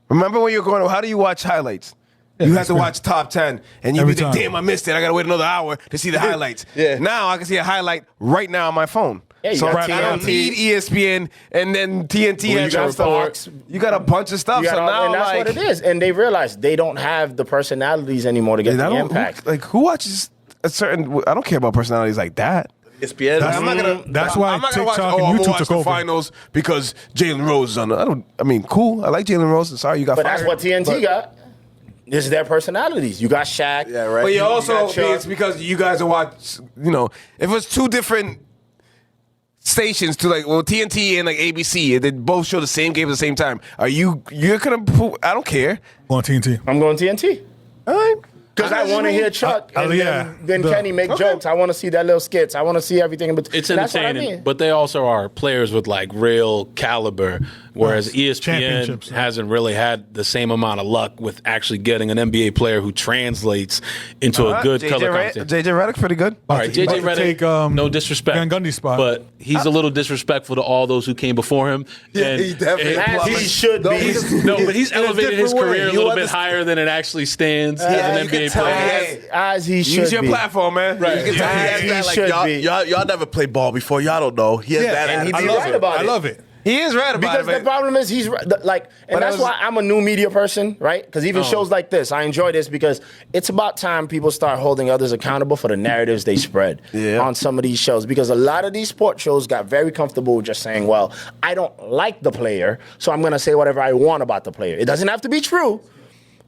Remember when you were going, how do you watch highlights? You have to watch top 10, and you Every be like, time. damn, I missed it. I got to wait another hour to see the highlights. Yeah. Now I can see a highlight right now on my phone. Yeah, you So got I don't TNT. need ESPN, and then TNT Well, has you got stuff. Fox. You got a bunch of stuff. You got So all- now, and that's like, what it is. And they realize they don't have the personalities anymore to get I the don't, impact. who watches a certain? I don't care about personalities like that. ESPN. That's- I'm not gonna. That's why I'm not gonna watch. TikTok Oh, and I'm YouTube gonna watch took the over. finals because Jalen Rose is on. I mean, cool. I like Jalen Rose. And sorry, you got. But fired. that's what TNT got. This is their personalities. You got Shaq. Yeah, right. But you also, got Chuck. it's because you guys are watch. You know, if it was two different stations to like, well, TNT and like ABC, and they both show the same game at the same time. You're gonna? I don't care. On TNT. I'm going TNT. All right. Because I want to hear Chuck and yeah. then Kenny make jokes. I want to see that little skits. I want to see everything. But It's that's what I entertaining, mean. but they also are players with like real caliber. Whereas ESPN Championships. hasn't really had the same amount of luck with actually getting an NBA player who translates into a good color commentator. JJ Redick's pretty good. All right, About JJ to Redick, take, no disrespect, Van Gundy's spot. but he's a little disrespectful to all those who came before him. Yeah, he definitely- As he should be. No, but he's elevated his different way. career a You little bit understand- higher than it actually stands Yeah, as an you can NBA tell player. As he should Use your be. platform, man. Right. You can tell As he he has that, should like, be. Y'all never played ball before. Y'all don't know. He has that and he attitude. be right about I it. love it. he is right about Because it. the problem is he's like, and But that's I was- why I'm a new media person, right? Because even shows like this, I enjoy this because it's about time people start holding others accountable for the narratives they spread on some of these shows. Because a lot of these sports shows got very comfortable with just saying, well, I don't like the player, so I'm going to say whatever I want about the player. It doesn't have to be true.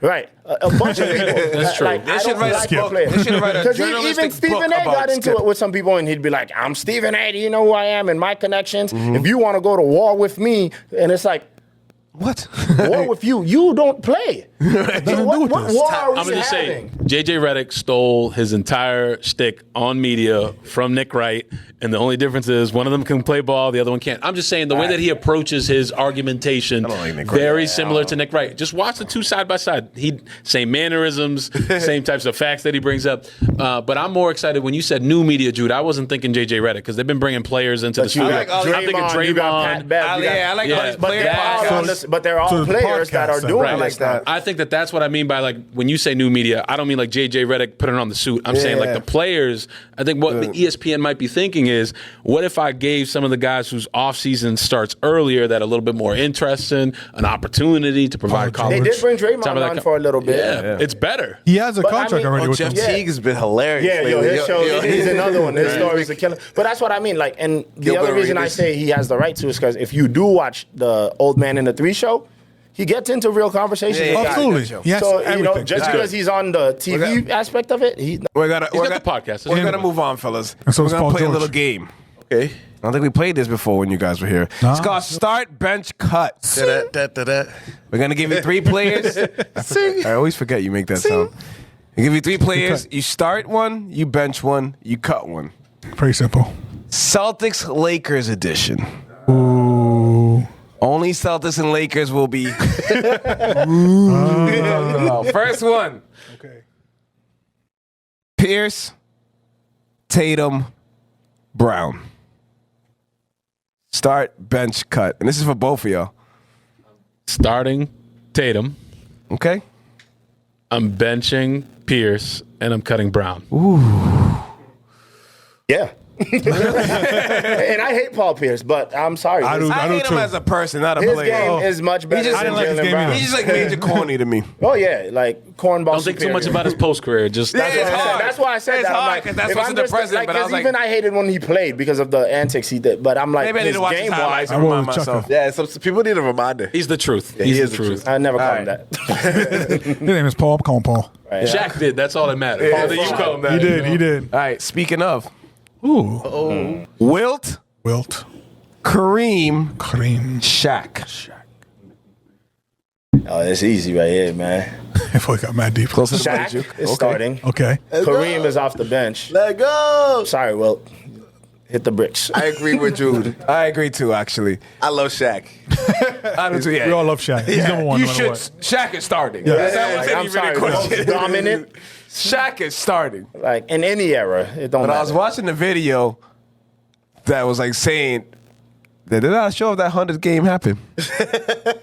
Right, a bunch of people. That's true. Like, They I should don't write a like the book. player. They should write a 'Cause journalistic even Stephen book A. about got into Skip. it with some people, and he'd be like, "I'm Stephen A. Do you know who I am and my connections? Mm-hmm. If you want to go to war with me," and it's like, What? war with you? You don't play. So Nothing to do what with this. war are we I'm gonna just say, having? JJ Redick stole his entire shtick on media from Nick Wright, and the only difference is one of them can play ball, the other one can't. I'm just saying the way that he approaches his argumentation, like Nick Wright. very similar to Nick Wright. Just watch the two side by side. Same mannerisms, same types of facts that he brings up. But I'm more excited when you said new media, Jude. I wasn't thinking JJ Redick because they've been bringing players into the But you studio. got I'm thinking Draymond, you got Pat Draymond. Bev, you got- I like Yeah, all these but player They're all that- on this- but they're all So the players that podcast are then. doing Right. this now. I think that's what I mean by like when you say new media. I don't mean like JJ Redick putting on the suit. I'm saying like the players. I think what the ESPN might be thinking is, what if I gave some of the guys whose off season starts earlier that a little bit more interesting, an opportunity to provide They coverage. They did bring Some Draymond of that on for a little bit. Yeah, it's better. He has a But I contract mean- already Oh, with Jeff them. Yeah. Teague has been hilarious. Yeah, yo, lately. his show, he's another one. His story's a killer. But that's what I mean. Like, and the Gilbert other reason I Arenas. say he has the right to is because if you do watch the Old Man in the Three show, he gets into real conversations. Yeah, with yeah, guys. Absolutely. He has So, you know, everything. just It's because good. he's on the TV aspect of it, We're gonna He's got the podcast. We're It's gonna good. move on, fellas. And so We're is gonna Paul play a George. little game. Okay. I don't think we played this before when you guys were here. Nah. It's called Start Bench Cut. Da-da. We're gonna give you 3 players. I always forget you make that sound. We give you 3 players. You start one, you bench one, you cut one. Pretty simple. Celtics Lakers edition. Ooh. Only Celtics and Lakers will be. First one. Okay. Pierce, Tatum, Brown. Start, bench, cut. And this is for both of y'all. Starting Tatum. Okay? I'm benching Pierce, and I'm cutting Brown. yeah. And I hate Paul Pierce, but I'm sorry. I do. I hate him too. as a person, not a His player. game is much better just- I than didn't like his Jaylen game Brown. either. He's just like major corny to me. Oh yeah, like cornball. Don't think too much about his post career. Just Yeah, That's what it's I said. hard. That's why I said It's that. I'm hard, like, 'cause that's if what's I'm in the just- present, but I was 'cause like- even I hated when he played because of the antics he did. But I'm like, Maybe I need his to watch his game highlights wise, and I remind will check myself. him. Yeah, some people need a reminder. he's the truth. he He's is the the truth. truth. I never call All him right. that. His name is Paul. I'm calling Paul. Shaq did. That's all that matters. Whether you call him that. He did. you know? He did. All right, speaking of, Ooh. Wilt, Wilt. Kareem, Kareem. Shaq. Oh, it's easy right here, man. If I got mad deep. Close to the Shaq plate, is starting. Okay. Kareem is off the bench. Let go. Sorry, Will. Hit the bricks. I agree with Jude. I agree too, actually. I love Shaq. I do too, yeah. We all love Shaq. He's number one. You no matter should. what. Shaq is starting. Yeah. That Like, wasn't I'm even sorry, a question. most dominant. Shaq is starting. Like in any era, it don't But I matter. was watching the video that was like saying They did not show if that 100th game happened.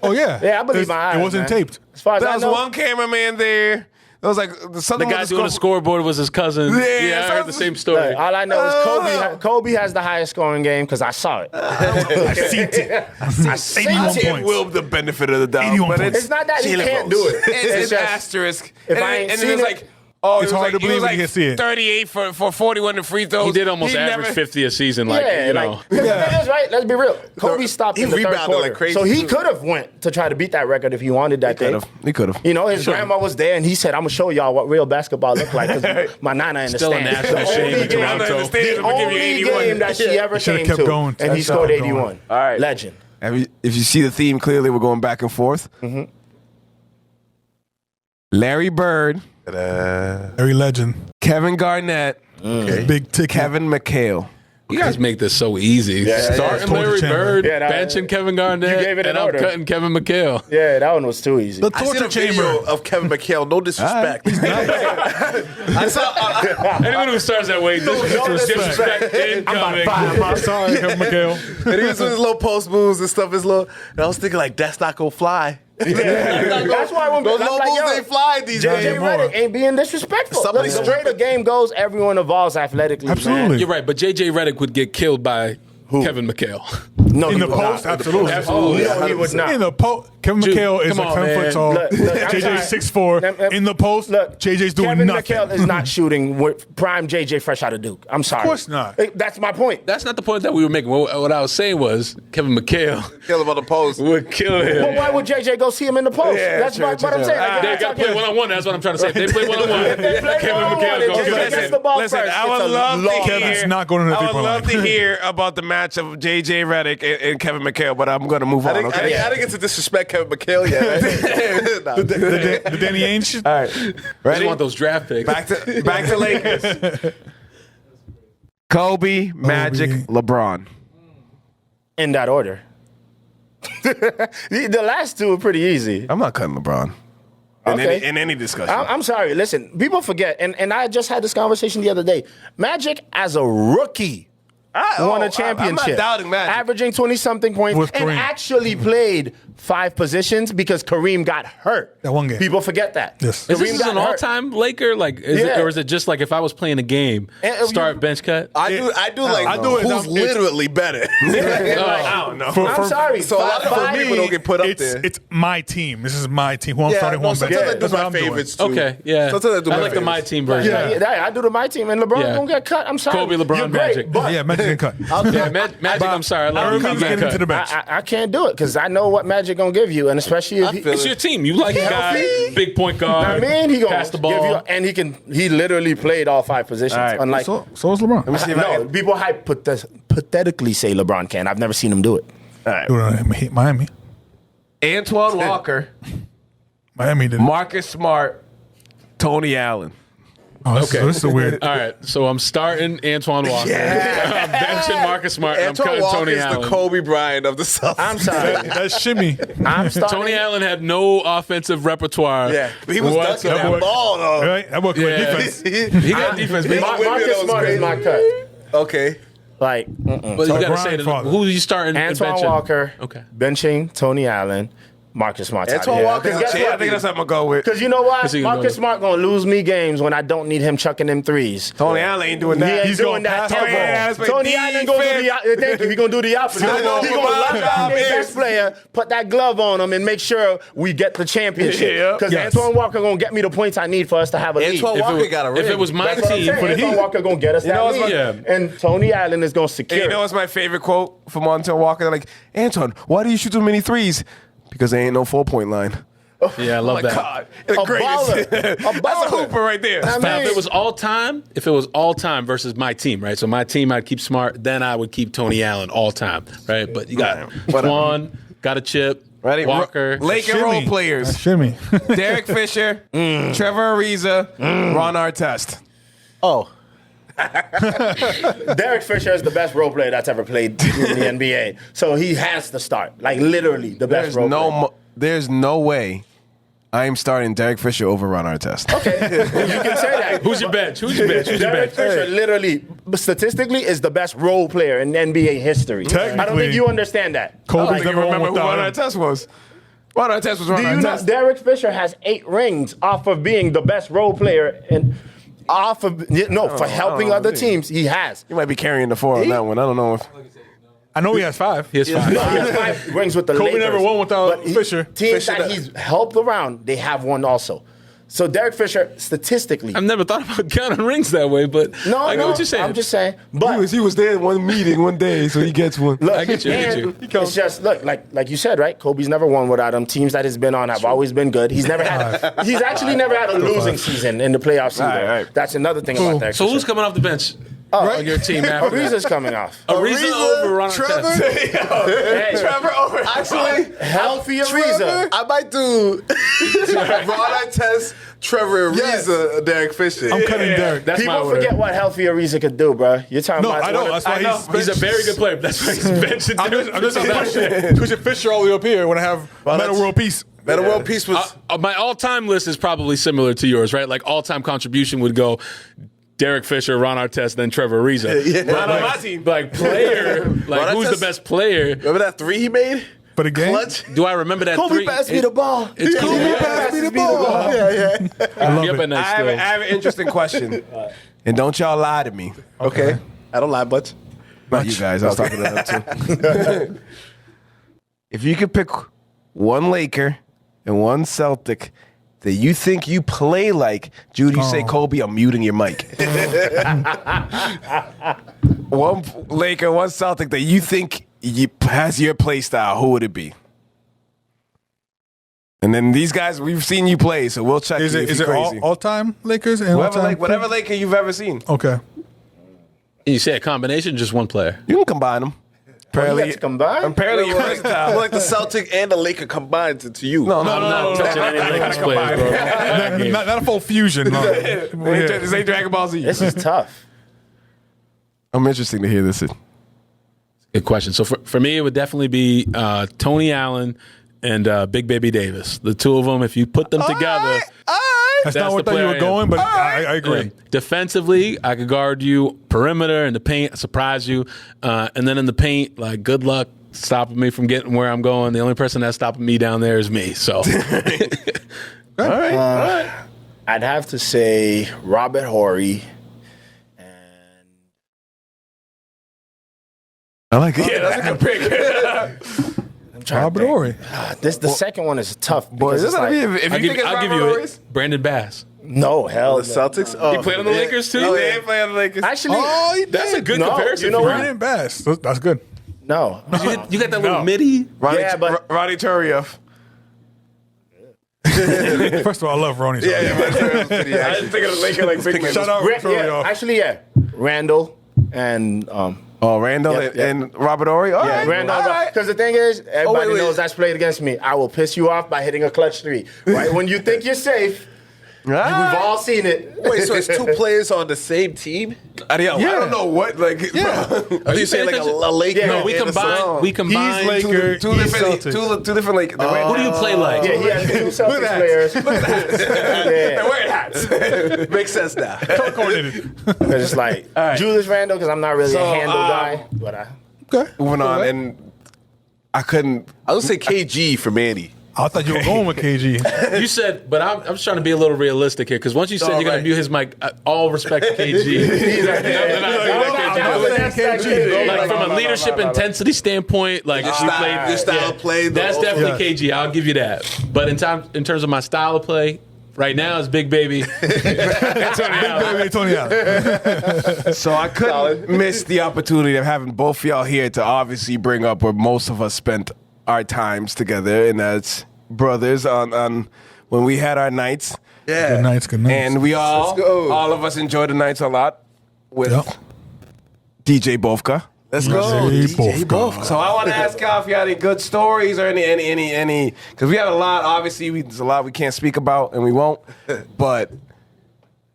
Oh yeah, Yeah, I believe my eyes. It wasn't man. taped. As far as There I was know, one cameraman there. It was like something. The guy doing the scoreboard was his cousin. Yeah, I heard the same story. all I know is Kobe has the highest scoring game because I saw it. I seen it. I seen 81 Give points. Will the benefit of the doubt, 81 but points. It's not that he Jalen can't Rose. do it. It's an just- asterisk. if I ain't and seen then it's it, like, oh, it's hard to believe when you can see it. 38 for 41 in free throws. He did almost He average never- 50 a season. Like, yeah, you know. like, 'cause the thing is, right? Let's be real. Kobe stopped he in the third rebounded quarter, like crazy, so he too. could have went to try to beat that record if he wanted that thing. He could have. You know, his grandma was there, and he said, "I'm gonna show y'all what real basketball look like." Because my nana in the Still a stands. national The shame only in game- Toronto. I'm The gonna give you only 81. game that she ever should've came kept to, going. and he That's scored how it's 81. All right. Legend. If you see the theme, clearly we're going back and forth. Larry Bird, Larry Legend. Kevin Garnett, Big ticket. Kevin McHale. You guys make this so easy. Starting Torture Larry chamber. Bird, Yeah, that- benching Kevin Garnett, You gave it in and I'm order. cutting Kevin McHale. Yeah, that one was too easy. The I seen torture a video chamber. of Kevin McHale. No disrespect. I saw. Anyone who starts that way, disrespect incoming. Sorry, Kevin McHale. And he was with his little post moves and stuff. And I was thinking like, that's not gonna fly. That's why when Those I'm low like, moves yo, ain't fly these JJ days. Redick ain't being disrespectful. Somebody Look, the way the game goes, everyone evolves athletically. Absolutely. Man. You're right, but JJ Redick would get killed by Kevin McHale. No, In he the would post, not. absolutely. Absolutely. No, he would not. In the post, Kevin Dude, McHale is come like on, 7 man. foot tall. Look, I'm JJ's sorry. 6'4". In the post, Look, JJ's doing Kevin nothing. McHale is not shooting with prime JJ fresh out of Duke. I'm sorry. Of course not. That's my point. That's not the point that we were making. What I was saying was Kevin McHale Kill him on the post. would kill him. But why would JJ go see him in the post? Yeah, That's true, what true, I'm saying. Like, They you're got to play talking- one-on-one. That's what I'm trying to say. If they play one-on-one, They play Kevin one-on-one. McHale It's goes just get against it. the ball Listen, first. I It's would a love to long- Kevin's hear. not going to the I would three-point love line. to hear about the match of JJ Redick and Kevin McHale, but I'm going to move on. I Okay. didn't get to disrespect Kevin McHale yet. Nah. The Danny Ainge shit? All right. I just Ready? want those draft picks. Back to Lakers. Kobe, Magic, LeBron. In that order. The last two are pretty easy. I'm not cutting LeBron. Okay. In any discussion. I'm sorry. Listen, people forget, and I just had this conversation the other day. Magic as a rookie won a championship. I'm not doubting Magic. Averaging 20-something points With and Kareem. actually played 5 positions because Kareem got hurt. That one game. People forget that. Yes. Is Kareem this got an hurt. all-time Laker? Like, is it, Yeah. or is it just like if I was playing a game, You- bench cut? I do like I do it. who's literally better. I don't know. I'm sorry. So a lot of Five- people don't get put up there. It's my team. This is my team. Who I'm starting no, one bench. sometimes I do That's what my I'm doing. favorites too. Okay, yeah. Sometimes I do I my like the my favorites. team version. Yeah, I do the my team, and LeBron Yeah. gonna get cut. I'm sorry. Kobe, LeBron, You're great, Magic. but Yeah, Magic can cut. Yeah, Magic, I'm sorry. I love you. Irving's getting into the bench. I can't do it because I know what Magic gonna give you, and especially if he, It's your team. You like a guy, Healthy. big point guard. I mean, he gonna pass the give ball. you, and he literally played all 5 positions. All right. Unlike So is LeBron. no, people pathetically say LeBron can. I've never seen him do it. Miami. Antoine Walker, Miami did. Marcus Smart, Tony Allen. Oh, this is a weird. All right, so I'm starting Antoine Walker. I'm benching Marcus Smart. And I'm Antoine cutting Walker Tony is Allen. the Kobe Bryant of the Celtics. I'm sorry. That's shimmy. I'm starting. Tony Allen had no offensive repertoire. Yeah, but he was dunking whatsoever. that ball though. Right? That boy Yeah. defense. He got defense, but, Marcus Smart is my cut. Okay. Like but you got to say Father. who are you starting? and Antoine benching? Walker, Okay. benching Tony Allen, Marcus Smart. Antoine Walker's a I think that's what I'm going to go with. Because you know what? Because he can Marcus go- Smart going to lose me games when I don't need him chucking them threes. Tony Allen ain't doing He that. ain't He's doing gonna that pass the ball. ever. Tony Allen going to do the thank you. He going to do the opposite. He's going to lock down their best player, put that glove on him, and make sure we get the championship. Yeah. Because Yes. Antoine Walker going to get me the points I need for us to have a lead. Antoine Walker got a ring. If it was my That's what I'm team, saying. for the Antoine Heat, Walker going to get us know that what's lead. my- And Tony Allen is going to secure You know it. what's my favorite quote from Antoine Walker? They're like, Anton, why do you shoot so many threes? Because there ain't no 4-point line. yeah, I love that. God, A the greatest. baller. A That's a baller. hooper right there. I Now, if mean- it was all time versus my team, right? So my team, I'd keep Smart, then I would keep Tony Allen all time, right? But you got Juan, got a chip, Ready? Walker. Lake and role Shimmy. players. That's shimmy. Derek Fisher, Trevor Ariza, Ron Artest. Oh. Derek Fisher is the best role player that's ever played in the NBA. So he has to start. Like literally the best role player. There's no way I am starting Derek Fisher over Ron Artest. Okay, you can say that. Who's your bench? Who's your bench? Who's your Derek bench? Fisher, literally, statistically, is the best role player in NBA history. I don't think you understand that. Kobe's never won remember who without Ron him. Artest was. Ron Artest was Ron Do you know Artest. Derek Fisher has 8 rings off of being the best role player and for helping other teams? He has. You might be carrying the 4 on that one. I don't know if. I know he has 5. He has 5. No, he has 5 rings with the Kobe Lakers. never won without But Fisher. Teams that he's helped around, they have one also. So Derek Fisher, statistically, I've never thought about counting rings that way, but I get what you're saying. I'm just saying. But He was there in one meeting one day, so he gets one. look, I get you, I get you. It's just like you said, right? Kobe's never won without him. Teams that he's been on have always been good. He's actually never had a losing season in the playoffs either. Right. That's another thing about Derek So Fisher. who's coming off the bench on your team after that? Ariza's coming off. Ariza over Ron Artest. Hey, Trevor over. Actually, healthy Ariza. I might do Ron Artest, Trevor Ariza, Derek Fisher. I'm cutting Derek. That's my People order. forget what healthy Ariza could do, bro. You're talking No, about I know. That's why He's a very good player. But that's why he's benching. I'm just pushing Fisher all the way up here when I have Metal World Peace. Meta World Peace was. My all-time list is probably similar to yours, right? Like all-time contribution would go Derek Fisher, Ron Artest, then Trevor Ariza. Not But on my team. Like player, like Ron who's the Artest- best player? Remember that 3 he made? But again, Clutch. Do I remember that Kobe 3? passed me the ball. It's Kobe Pass me the ball. Yeah. I love Yep, it. at night I still. have an interesting question. And don't y'all lie to me. Okay. I don't lie much. Not you guys. I was talking to them too. If you could pick one Laker and one Celtic that you think you play like, Judy, you say Kobe, I'm muting your mic. One Laker, one Celtic that you think has your play style, who would it be? And then these guys, we've seen you play, so we'll check Is you it if is you're it crazy. all-time Lakers and all-time? Whatever Laker you've ever seen. Okay. You say a combination, just one player. You can combine them. You got to combine? Apparently you're versatile. More like the Celtic and the Laker combined to you. No, I'm not touching any Lakers players, bro. Not a full fusion. No. This ain't Dragon Ball Z. This is tough. I'm interested to hear this. Good question. So for me, it would definitely be Tony Allen and Big Baby Davis. The two of them, if you put them together. That's not That's what the I thought you player were I am. going, but I agree. Yeah. Defensively, I could guard you perimeter in the paint, surprise you, and then in the paint, like good luck stopping me from getting where I'm going. The only person that's stopping me down there is me. So, All right. I'd have to say Robert Horry. I like it. Yeah, that's a good pick. Robert Horry. The second one is tough. Boy, because this it's like, if you think it's I'll give Robert you Horry, it. Brandon Bass. no, hell. The Celtics? He played on the Lakers too. Oh, yeah, he played on the Lakers. Actually, That's a good No, comparison. you know for what? you. Brandon Bass. That's good. no. You got that little midi. Ronnie, Yeah, but- Ronnie Turioff. First of all, I love Ronnie. I didn't think of the Lakers like big Shout out Turioff. Actually, Randall and Oh, Randall Yeah. and Robert Horry? All right. Randall. All right. Because the thing is, everybody wait. knows that's played against me. I will piss you off by hitting a clutch 3. Right when you think you're safe, we've all seen it. Wait, so it's 2 players on the same team? I don't know what. Like, Are you saying like a Laker? Yeah. No, we and a Celtic? combine. We combine. He's Laker. two he's different, Celtics. two different Lakers. Who do you play like? Yeah, he has 2 Celtics players. They're wearing hats. Makes sense now. Coordinated. Because it's like Julius Randle, because I'm not really a handle guy. But Moving on, and I couldn't. I would say KG for Manny. I thought you were going with KG. You said, but I'm just trying to be a little realistic here because once you said you're going to mute his mic, all respect to KG. Like from a leadership intensity standpoint, like Your if you style- played your style of play, that's the- definitely KG. I'll give you that. But in terms of my style of play, right now it's Big Baby. Tony Allen. So I couldn't miss the opportunity of having both of y'all here to obviously bring up where most of us spent our times together, and that's brothers on when we had our nights. Good nights. Good nights. And we Let's go. all of us enjoyed the nights a lot with Yep. DJ Bovka. Let's go. DJ Bovka. So I want to ask y'all if you had any good stories or any, because we have a lot. Obviously, there's a lot we can't speak about, and we won't. But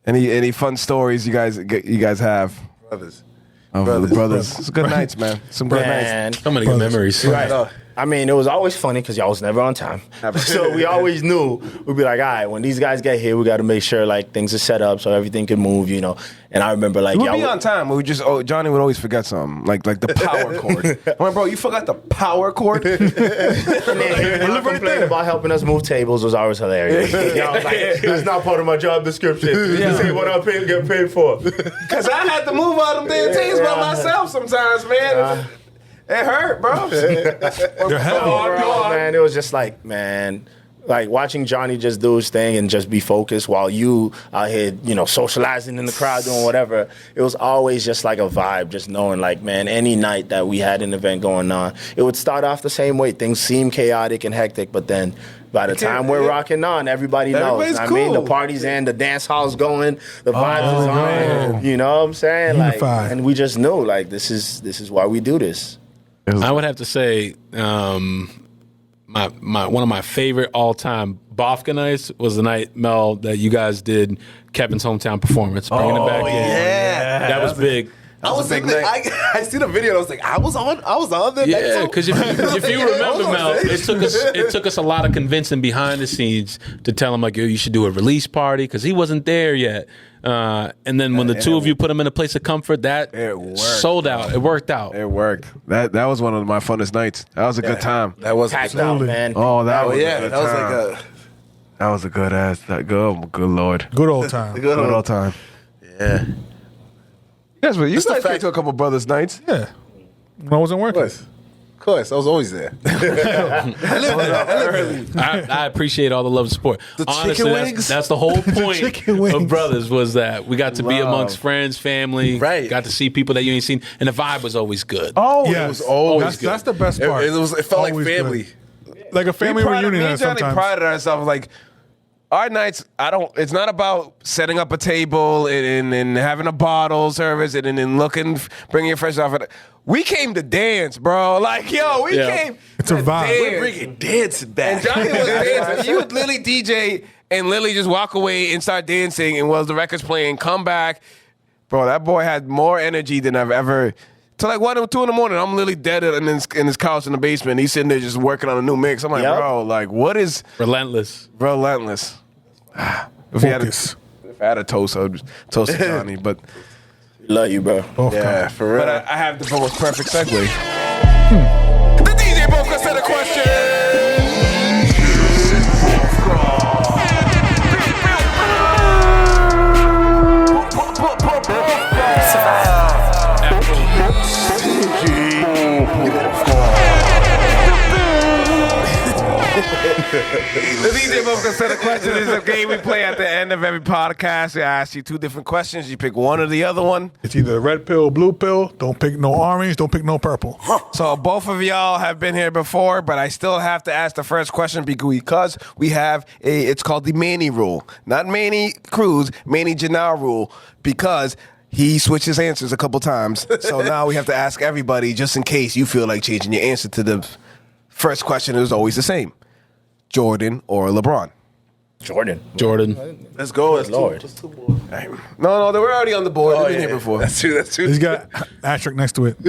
any fun stories you guys have? Brothers. Of the brothers. It's good nights, man. Some good nights. man, So many good memories. right. I mean, it was always funny because y'all was never on time. So we always knew we'd be like, all right, when these guys get here, we got to make sure like things are set up so everything can move, you know. And I remember like We'd y'all be on time. We would just Johnny would always forget something, like the power cord. I'm like, bro, you forgot the power cord. and then y'all complained about helping us move tables was always hilarious. Y'all was like, that's not part of my job description. You say what I get paid for. Because I had to move all them damn things by myself sometimes, man. It hurt, bro. They're heavy. Overall, man, it was just like, man, like watching Johnny just do his thing and just be focused while you out here, you know, socializing in the crowd, doing whatever. It was always just like a vibe, just knowing like, man, any night that we had an event going on, it would start off the same way. Things seem chaotic and hectic, but then by the time we're rocking on, everybody knows. I mean, the party's in, the dance hall's going, the vibes is on. You know what I'm saying? Unified. Like, and we just knew, like, this is why we do this. I would have to say my one of my favorite all time Bofka nights was the night, Mel, that you guys did Kevin's hometown performance, bringing it back in. Yeah. That was big. I was in there. I see the video. And I was like, I was on there. Yeah, because if you remember, Mel, it took us a lot of convincing behind the scenes to tell him like, yo, you should do a release party because he wasn't there yet. And then when the two of you put him in a place of comfort, that sold out. It worked out. It worked. That was one of my funnest nights. That was a good time. That was Packed out, man. Oh, that was a good that was time. like a. That was a good ass. That good lord. Good old time. Good old time. Yeah. Yes, but you Just the guys came fact- to a couple brothers' nights. Yeah. When I wasn't working. Of course, I was always there. I appreciate all the love and support. The Honestly, chicken wings? that's the whole point chicken wings. of Brothers was that we got to be Love. amongst friends, family, Right. got to see people that you ain't seen, and the vibe was always good. Oh, Yes. It was always that's, good. that's the best part. It felt like Always family. good. Like a family reunion Me and Johnny sometimes. prided ourselves like our nights. It's not about setting up a table and having a bottle service and looking, bringing your friends off. We came to dance, bro. Like, yo, we came. It's a to vibe. dance. We're bringing dance back. And Johnny was dancing. You would literally DJ and literally just walk away and start dancing. And while the record's playing, come back, bro. That boy had more energy than I've ever. Till like 1 or 2 in the morning, I'm literally dead in his couch in the basement. He's sitting there just working on a new mix. I'm like, Yep. bro, like, what is Relentless. relentless? If Focus. I had a toast, I would toast to Johnny. But Love you, bro. Both Yeah, guys. for real. but I have the most perfect segue. The DJ Boca said a question. The DJ Boca said a question is a game we play at the end of every podcast. I ask you 2 different questions. You pick one or the other one. It's either red pill, blue pill. Don't pick no orange. Don't pick no purple. So both of y'all have been here before, but I still have to ask the first question because we have it's called the Manny rule. Not Manny Cruz, Manny Janelle rule, because he switched his answers a couple times. So now we have to ask everybody just in case you feel like changing your answer to the first question is always the same. Jordan or LeBron? Jordan. Let's go. That's Lord. No, they were already on the board. They've been here before. That's true. He's got asterisk next to it.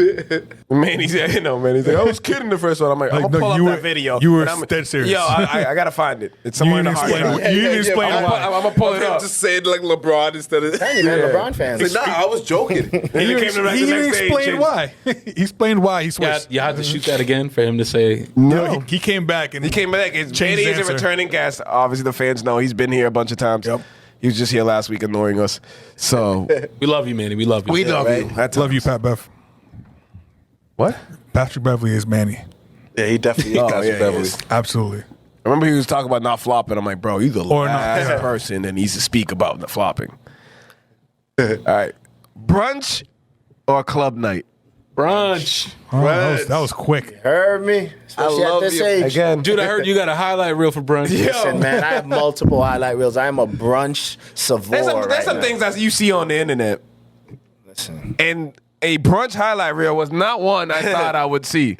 Manny's like, I was kidding the first one. I'm like, I'm Like, gonna no, pull you up were- that video. you were and I'm- dead serious. Yo, I gotta find it. It's somewhere in the You hard didn't drive. explain- you didn't explain I'm why. gonna pull it up. Just saying like LeBron instead of. Hey, man, LeBron fans. Like, nah, I was joking. And it came to He the even next day, explained changed. why. He explained why he Yeah, switched. you had to shoot that again for him to say. No, he came back and He came back. It's Changed Manny his is a answer. returning guest. Obviously, the fans know he's been here a bunch of times. Yep. He was just here last week annoying us. So We love you, Manny. We love you. we love you. That's Love you, Pat Bev. What? Patrick Beverly is Manny. Yeah, he definitely Oh, got yeah, Beverly. yes. Absolutely. I remember he was talking about not flopping. I'm like, bro, you're the Or not, last yeah. person that needs to speak about the flopping. All right. Brunch or club night? Brunch. Oh, that was quick. Heard me? Especially love at this you. age. Again. Dude, I heard you got a highlight reel for brunch. Listen, man, I have multiple highlight reels. I am a brunch savant. There's some things that you see on the internet. Listen. And a brunch highlight reel was not one I thought I would see.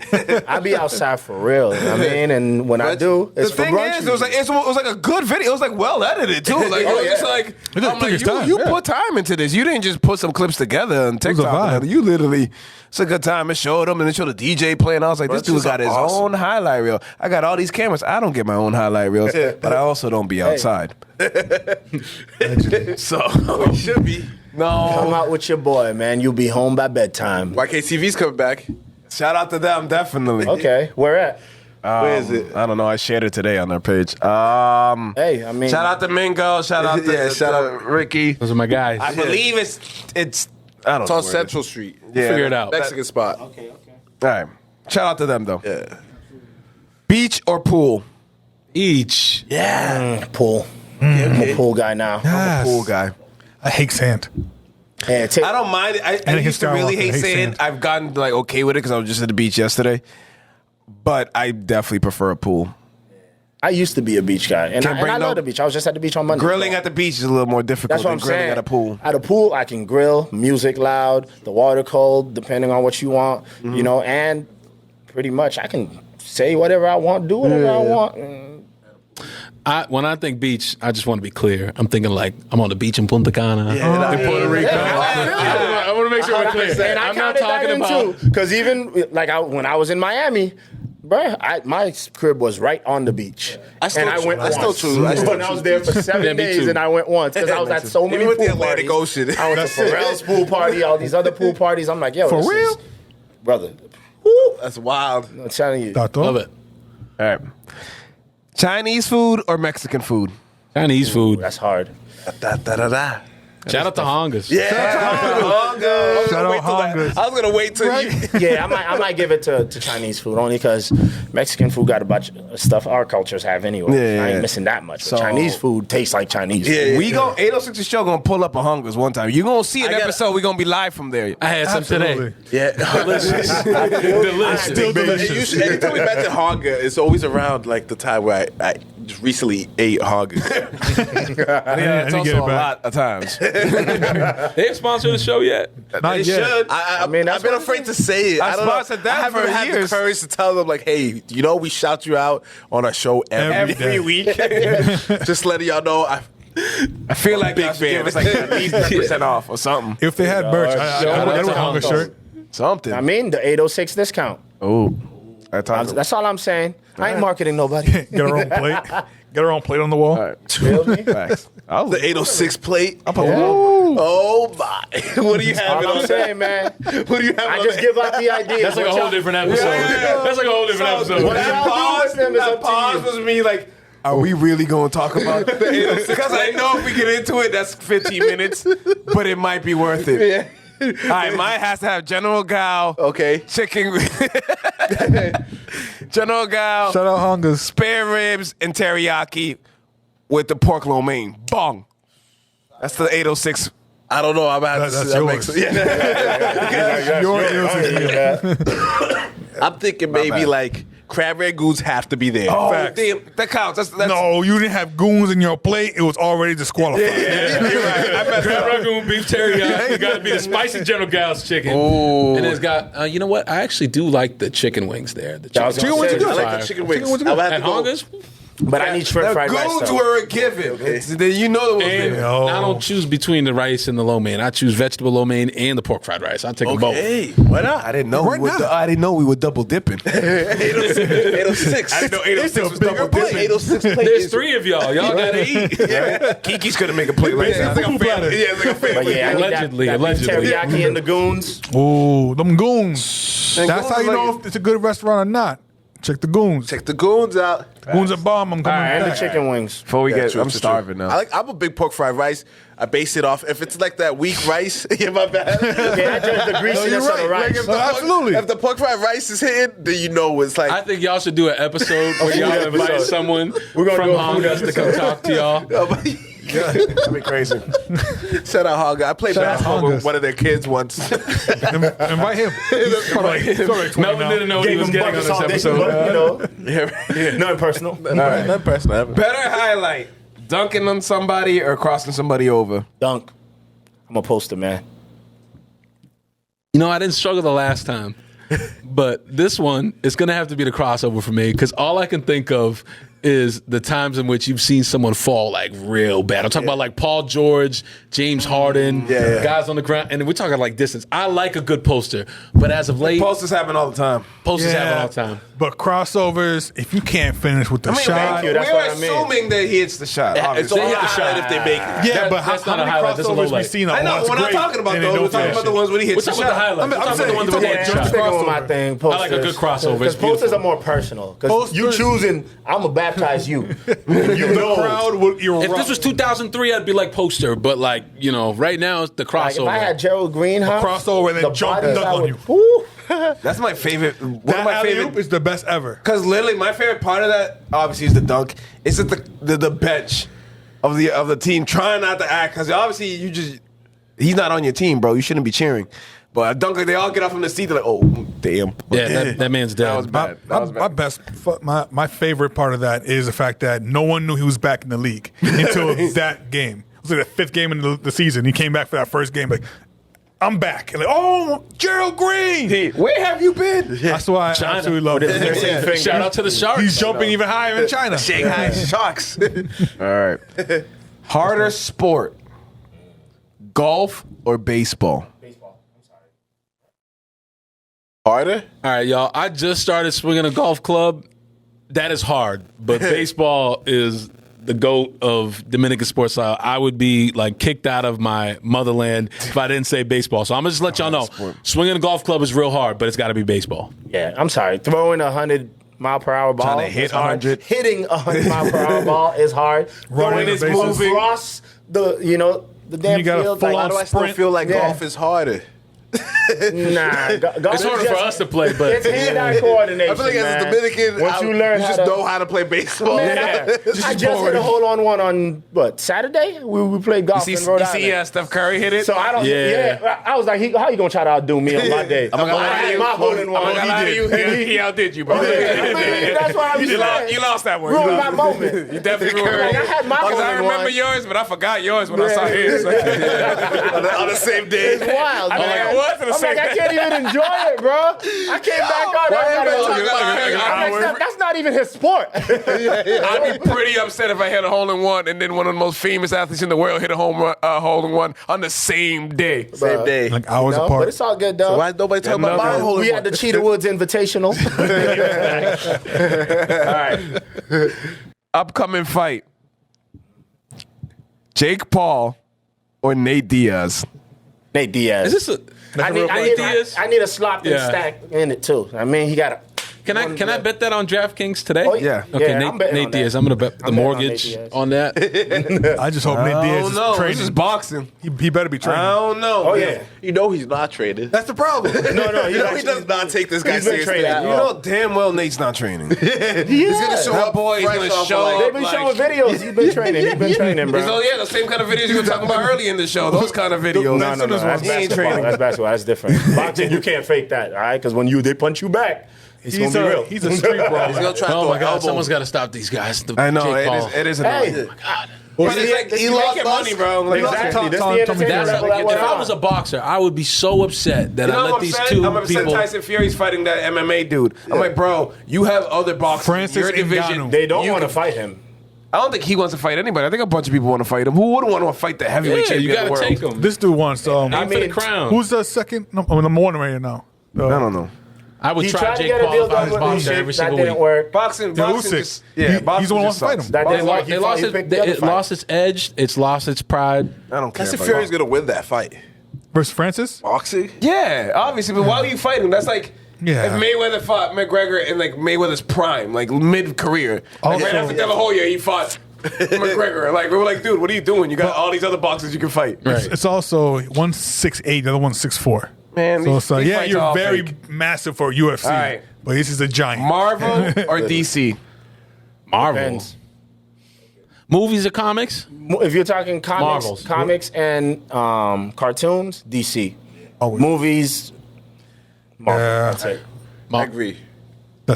I be outside for real. You know what I mean, and when I do, it's the for thing brunch. is, it was like a good video. It was like well edited too. Like it was just like I'm like you put time into this. You didn't just put some clips together on TikTok. You literally, it's a good time. It showed them and it showed the DJ playing. I was like, this dude's got his own highlight reel. I got all these cameras. I don't get my own highlight reels, but I also don't be outside. So it should be. No, come out with your boy, man. You'll be home by bedtime. YKTV's coming back. shout out to them, definitely. Okay, where at? Where is it? I don't know. I shared it today on their page. Hey, I mean, Shout out to Mingo. Shout out to shout out Ricky. Those are my guys. I believe it's I don't It's know. on where it Central Street. Yeah. Figure it out. Mexican spot. Okay. is. All right. Shout out to them though. Yeah. Beach or pool? Each. Pool. I'm a pool guy now. I'm a pool guy. I hate sand. Yeah, I don't mind it. I Anakin used to really Skywalker hate hates sand. sand. I've gotten like okay with it because I was just at the beach yesterday. But I definitely prefer a pool. I used to be a beach guy, and Can't bring I no- love the beach. I was just at the beach on Monday. Grilling at the beach is a little more difficult That's what than I'm grilling saying. at a pool. At a pool, I can grill, music loud, the water cold, depending on what you want, you know, and pretty much I can say whatever I want, do whatever I want. When I think beach, I just want to be clear. I'm thinking like I'm on the beach in Punta Cana, in Puerto Rico. I want to make sure we're clear. And I I'm not counted that talking in about. too, because even like when I was in Miami, bro, my crib was right on the beach. I went I still once. choose. I was there for 7 Yeah, me days, too. and I went once because I was at so many Even with pool the Atlantic parties. Ocean. I went to Pharrell's pool party, all these other pool parties. I'm like, yo, For this real? is, brother. That's wild. I'm telling you. Tato. Love it. All right. Chinese food or Mexican food? Chinese food. That's hard. Shout out to Hongas. Shout out Hongas. I was gonna wait till you. Yeah, I might give it to Chinese food only because Mexican food got a bunch of stuff our cultures have anyway. Yeah, I yeah. ain't missing that much. But So- Chinese food tastes like Chinese food. Yeah. We go 806 the show gonna pull up a Hungers one time. You gonna see an gotta- episode. We gonna be live from there. I had some Absolutely. today. Yeah, delicious. Delicious. Still delicious. Anytime we mention Honga, it's always around like the time where I just recently ate Honga. Yeah, it's I didn't get also it a back. lot of times. They have sponsored the show yet? Not yet. I mean, that's I've been what afraid to say it. I I don't know. sponsored that I haven't for had years. the courage to tell them like, hey, you know, we shout you out on our show Every day. week. Just letting y'all know. I feel like big y'all should give fan. us like at least 10% off or something. If they had merch, I shout would out get a to Honga Hongas. shirt. Something. I mean, the 806 discount. Oh, That's all I'm saying. I ain't marketing nobody. Get our own plate. Get our own plate on the wall. all right. Feel me? Facts. The 806 plate. Yeah. Oh my! What do you have? All I'm saying, man. What do you have? I on just that? give out the idea. That's like a whole different episode. That's like a whole different episode. What y'all do with them is up to you. was me like, are we really going to talk about the 806? Because I know if we get into it, that's 15 minutes, but it might be worth it. Yeah. All right, mine has to have General Gao, Okay. chicken, General Gao, Shout out Hongas. spare ribs, and teriyaki with the pork lo mein. Bong. That's the 806. I don't know. I'm about to. That's That yours. makes, yeah. Your 806 meal. I'm thinking maybe like crab rangoons have to be there. Oh, Facts. damn, that counts. That's No, you didn't have goons in your plate. It was already disqualified. Crab ragoon, beef teriyaki. It got to be the spicy General Gal's chicken. And it's got, you know what? I actually do like the chicken wings there. The I was chicken, gonna wings say, are good. I like the chicken wings. Chicken wings are I good. would have At to go. Hongas, But I need shrimp the fried rice. goons though. were a given. Then you know it was and there. Oh. I don't choose between the rice and the lo mein. I choose vegetable lo mein and the pork fried rice. I take them both. Hey, why not? I didn't know. Right now. I didn't know we were double dipping. 806. I didn't know 806 was double Plate. dipping. 806 plate. There's is- three of y'all. Y'all got to eat. Kiki's gonna make a plate like that. It's like a family. Yeah, it's like a But family. yeah, I need Allegedly, that beef allegedly. teriyaki and the goons. Ooh, them goons. And That's goons how you like know it. if it's a good restaurant or not. Check the goons. Check the goons out. Goons are bomb. I'm All coming right, and the back. chicken wings. Before we Yeah, get, true, I'm true, starving true. now. I'm a big pork fried rice. I base it off if it's like that weak rice. Yeah, my bad. Okay, I judge the greasiness of the rice. Like, No, absolutely. If the pork fried rice is hitting, then you know it's like. I think y'all should do an episode where y'all invite episode. someone We're gonna from do a food Hongas to come talk to y'all. That'd be crazy. Shout out Honga. I played Shout out basketball with Hongas. one of their kids once. Invite him. He's probably 20 Melvin now. didn't know what he Gave was him getting on buckets this all day, episode. but, you know, nothing personal. Not personal. Better highlight: dunking on somebody or crossing somebody over. Dunk. I'm a poster, man. You know, I didn't struggle the last time, but this one is going to have to be the crossover for me because all I can think of is the times in which you've seen someone fall like real bad. I'm talking about like Paul George, James Harden, guys on the ground, and we're talking like distance. I like a good poster, but as of late, Posters happen all the time. posters happen all the time. But crossovers, if you can't finish with the shot, thank you. That's We're what I mean. assuming that he hits the shot. It's obviously. only hit the a shot. highlight if they make it. yeah, but that's how not a many highlight, that's a low crossovers we light. seen? I know. We're not talking about those. We're talking about the ones when he We're hits the talking about the shot. highlights. We're talking about the ones where he hits the I'm shot. sticking with my thing. Posters. I like a good crossover. It's Because posters beautiful. are more personal. Because you Posters- choosing, I'm going to baptize you. You the know. crowd will erupt. If this was 2003, I'd be like poster, but like, you know, right now it's the Like, crossover. if I had Gerald Greenhouse. crossover and then the jump and bodies dunk I on would- you. Woo. That's my favorite. One that of my alley-oop favorite. is the best ever. Because literally, my favorite part of that obviously is the dunk. It's at the bench of the team trying not to act because obviously he's not on your team, bro. You shouldn't be cheering. But a dunk, like, they all get off from the seat. They're like, oh damn. Yeah, that man's dead. That was bad. That was bad. My favorite part of that is the fact that no one knew he was back in the league until that game. It was like the fifth game in the season. He came back for that first game, like, I'm back. And like, oh, Gerald Green. Hey, where have you been? That's why I China. absolutely love it. Shout out to the Sharks. He's jumping even higher in China. Shanghai Sharks. All right. Harder sport: golf or baseball? Harder? All right, y'all. I just started swinging a golf club. That is hard, but baseball is the GOAT of Dominican sports style. I would be like kicked out of my motherland if I didn't say baseball. So I'm gonna just let y'all know, swinging a golf club is real hard, but it's got to be baseball. Yeah, I'm sorry. Throwing a 100-mile-per-hour ball Trying to hit is hard. 100. Hitting a 100-mile-per-hour ball is hard. Running Throwing the is bases. moving across the damn You got a field. full-on Like, Why do I still Sprint. feel like Yeah. golf is harder? nah, golf It's is harder for us to play, but it's hand-eye coordination. I feel like as a man. Dominican, once you learn you how just to know how to play baseball. Man, I just hit a hole-on-one on Saturday. We played golf in Rhode Island. Steph Curry hit it? So I don't. Yeah. I was like, how you gonna try to outdo me on my day? I'm gonna lie I to had you. my hole-in-one. I'm gonna lie to you. And He outdid you, bro. I mean, that's what I'm saying. You lost that one. Ruined my moment. You definitely ruined Like, I it. had my Because I hole-in-one. remember yours, but I forgot yours when I saw his. on the same day. It's wild, I man. think it was in the I'm same like, I can't even enjoy it, bro. I came back on. That's not even his sport. I'd be pretty upset if I hit a hole in one and then one of the most famous athletes in the world hit a hole in one on the same day. Same day. Like hours No, but apart. it's all good, though. Why is nobody talking about my hole in We had the Cheetah Woods Invitational. All right. Upcoming fight: Jake Paul or Nate Diaz? Nate Diaz. is this I need a slot and stack in it, too. I mean, he got a... Can I bet that on DraftKings today? Oh, Yeah. Okay, Yeah, I'm betting Nate on that. Diaz. I'm gonna bet the betting on mortgage Nate Diaz. on that. I just hope Nate Diaz is This training. is boxing. He better be training. I don't know. Oh, man. yeah. You know he's not traded. That's the problem. No, You know he does not take this guy he's been seriously traded. at You all. know damn well Nate's not training. He's gonna show That up. boy is fresh gonna off show of, up. They've been showing videos. He's been training. He's been training, bro. So yeah, the same kind of videos you were talking about earlier in the show. Those kind of videos. No. That's He ain't basketball. training. That's basketball. That's different. Boxing, you can't fake that, all right? Because when they punch you back, it's going to be real. He's a street brawler. He's gonna try to Oh throw my an God! elbow. Someone's got to stop these guys. I know Jake Paul. it is annoying. Hey. But it's like he he's lost making money, us. bro. Like, Exactly. This Tom- the Tommy entertainment Fury. level that we're If I on. was a boxer, I would be so upset that You know I what let I'm these saying? two I'm upset people. Tyson Fury's fighting that MMA dude. I'm like, bro, you have other boxers. Francis Your division. Ngannou. They don't You want to can- fight him. I don't think he wants to fight anybody. I think a bunch of people want to fight him. Who wouldn't want to fight the heavyweight Yeah, you champion got of the to world? take them. This dude wants. I mean, for the mean, crown. Who's the second? No, number one right now. I don't know. I would He try tried to Jake get a Paul deal if I done was with boxer Usyk. every That single didn't week. work. Boxing Usyk. just, yeah, boxing he's the one who just wants to fight sucks. him. That didn't work. They lost it. It lost its edge. It's lost its pride. I don't care. Tyson about Fury's that. gonna win that fight. Versus Francis? Boxing? Yeah, obviously, but why are you fighting? That's like Yeah. if Mayweather fought McGregor in like Mayweather's prime, like mid-career. Like, right Also- after De La Hoya, he fought McGregor. Like we were like, dude, what are you doing? You got all these other boxers you can fight. Right. It's also 168, the other one's 6'4". Man, So these- it's like, these yeah, fights you're are all very fake. massive for UFC, All right. but this is a giant. Marvel or DC? Marvel. Depends. Movies or comics? If you're talking Marvels. comics and cartoons, DC. Always. Movies, Marvel. Yeah. That's it. I agree.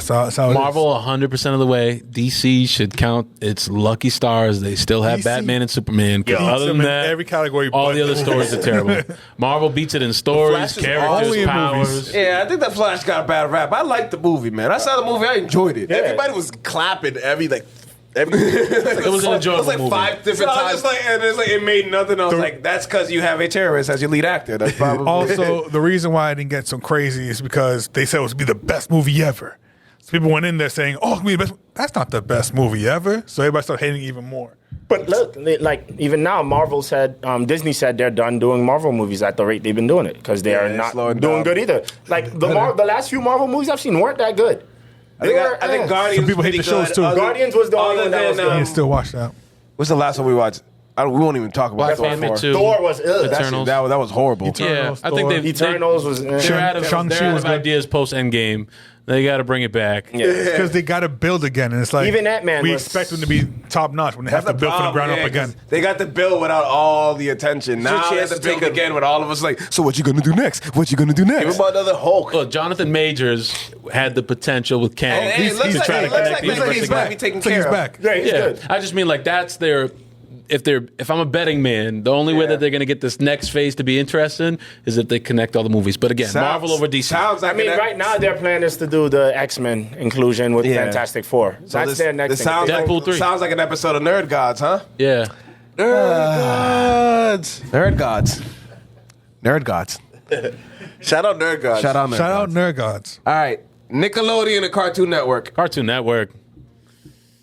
That's how it Marvel 100% of the way. DC should count its lucky stars. They still have DC Batman and Superman. 'Cause beats other them than in that, every category all but the other the stories are movies. terrible. Marvel beats it in stories, Flash is characters, only in powers. movies. Yeah, I think the Flash got a bad rap. I liked the movie, man. I saw the movie. I enjoyed it. Everybody was clapping every. It was an enjoyable It was like movie. 5 different So I was times. just like, and it's like it made nothing. I was like, that's because you have a terrorist as your lead actor. That's probably Also, the reason why I didn't get so crazy is because they said it was to be the best movie ever. So people went in there saying, "Oh, it's gonna be the best." That's not the best movie ever. So everybody started hating even more. But look, like even now, Marvel said, Disney said they're done doing Marvel movies at the rate they've been doing it because they are not slowing doing down. good either. Like the last few Marvel movies I've seen weren't that good. I think Guardians. Some people hate the shows, too. Guardians was the only one that was I good. can still watch that. What's the last one we watched? We won't even talk about Black Thor Panther 4. 2. Thor was ugh. Eternals. That was horrible. Yeah, Eternals, I think Thor. they've Eternals was. they're out of, Shang-Chi they're out was of good. ideas post Endgame. They got to bring it back. Because they got to build again, and it's like Even Ant-Man we was- expect them to be top notch when they have to build from the ground up again. They got to build without all the attention. Now they have to build again with all of us. Like, so what you gonna do next? What you gonna do Give next? him another Hulk. Look, Jonathan Majors had the potential with Kang. Hey, it looks to like, try to it looks connect like, the looks like universe he's going to again. be taken So he's care of. back. Yeah, he's Yeah, good. I just mean like that's their. If I'm a betting man, the only way that they're going to get this next phase to be interesting is if they connect all the movies. But again, Marvel over DC. Sounds like I mean, right now their plan is to do the X-Men inclusion with Yeah. Fantastic Four. So that's their next This thing. sounds Deadpool like, 3. sounds like an episode of Nerd Gods, huh? Yeah. Nerd Gods. Nerd Gods. Shout out Nerd God. Shout out Nerd Shout out Gods. Nerd Gods. All right. Nickelodeon and Cartoon Network. Cartoon Network.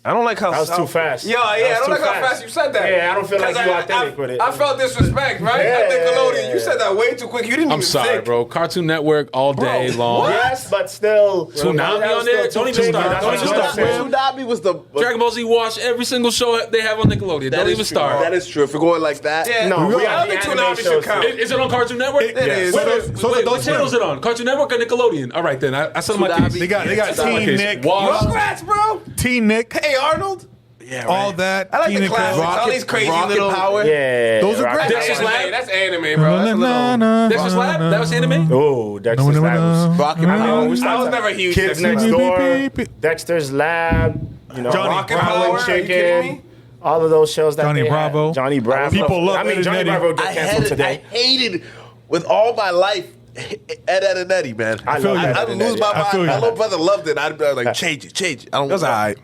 I don't like how That was too fast. Yeah, That yeah, I was don't too like how fast. fast you said that. Yeah, I don't feel like 'Cause you authentic I, with it. I felt disrespect, right? Yeah, At Nickelodeon, yeah, you said that way too quick. You didn't I'm even sorry, think. bro. Cartoon Network all day long. Yes, but still. Tsunami on there? Don't even start. Don't even start, man. Tsunami was the. Dragon Ball Z watch every single show they have on Nickelodeon. That Don't is even true. start. That is true. If we're going like that. Yeah, No, we I have don't think the anime Tsunami should shows. count. Is it on Cartoon Network? It is. Wait, So wait, Adult what channel is Swim. it on? Cartoon Network or Nickelodeon? All right, then. I settled my case. They got I settled my Teen case. Nick, Watch. Rugrats, bro. Teen Nick, Hey, Arnold. Yeah, all that. I like Teen the Nick classics. Rocket. All these crazy Rocket little Power. Yeah. Those are Rocket great. Dexter's Power. Lab? That's anime, bro. That's a little. Dexter's Lab? That was anime? Oh, Dexter's Lab. Rocket I Power. was I was never a huge Kids Dexter. Next Door, Dexter's Lab, you know, Johnny Rocket Bravo. Power, Are you kidding Chicken, me? all of those shows that Johnny they Bravo. had. Johnny Bravo. People love I mean, Ed Johnny and Eddie. Bravo got I canceled today. hated with all my life Ed, and Eddie, man. I love Ed, I'd Ed, lose Eddie. my I mind. feel you. My little brother loved it. I'd be like, change it. I don't. It was all right.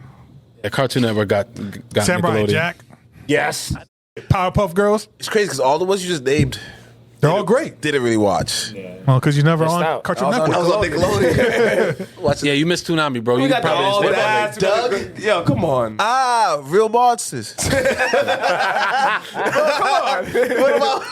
Yeah, Cartoon Network got Samurai Nickelodeon. Jack, Yes. Powerpuff Girls. It's crazy because all the ones you just named They're all great. didn't really watch. Well, because you're never Missed on out. Cartoon I Network. was on Nickelodeon. Watch Yeah, it. you missed Toonami, bro. We You got the probably all didn't- that. Doug? Yo, come on. Real monsters. What about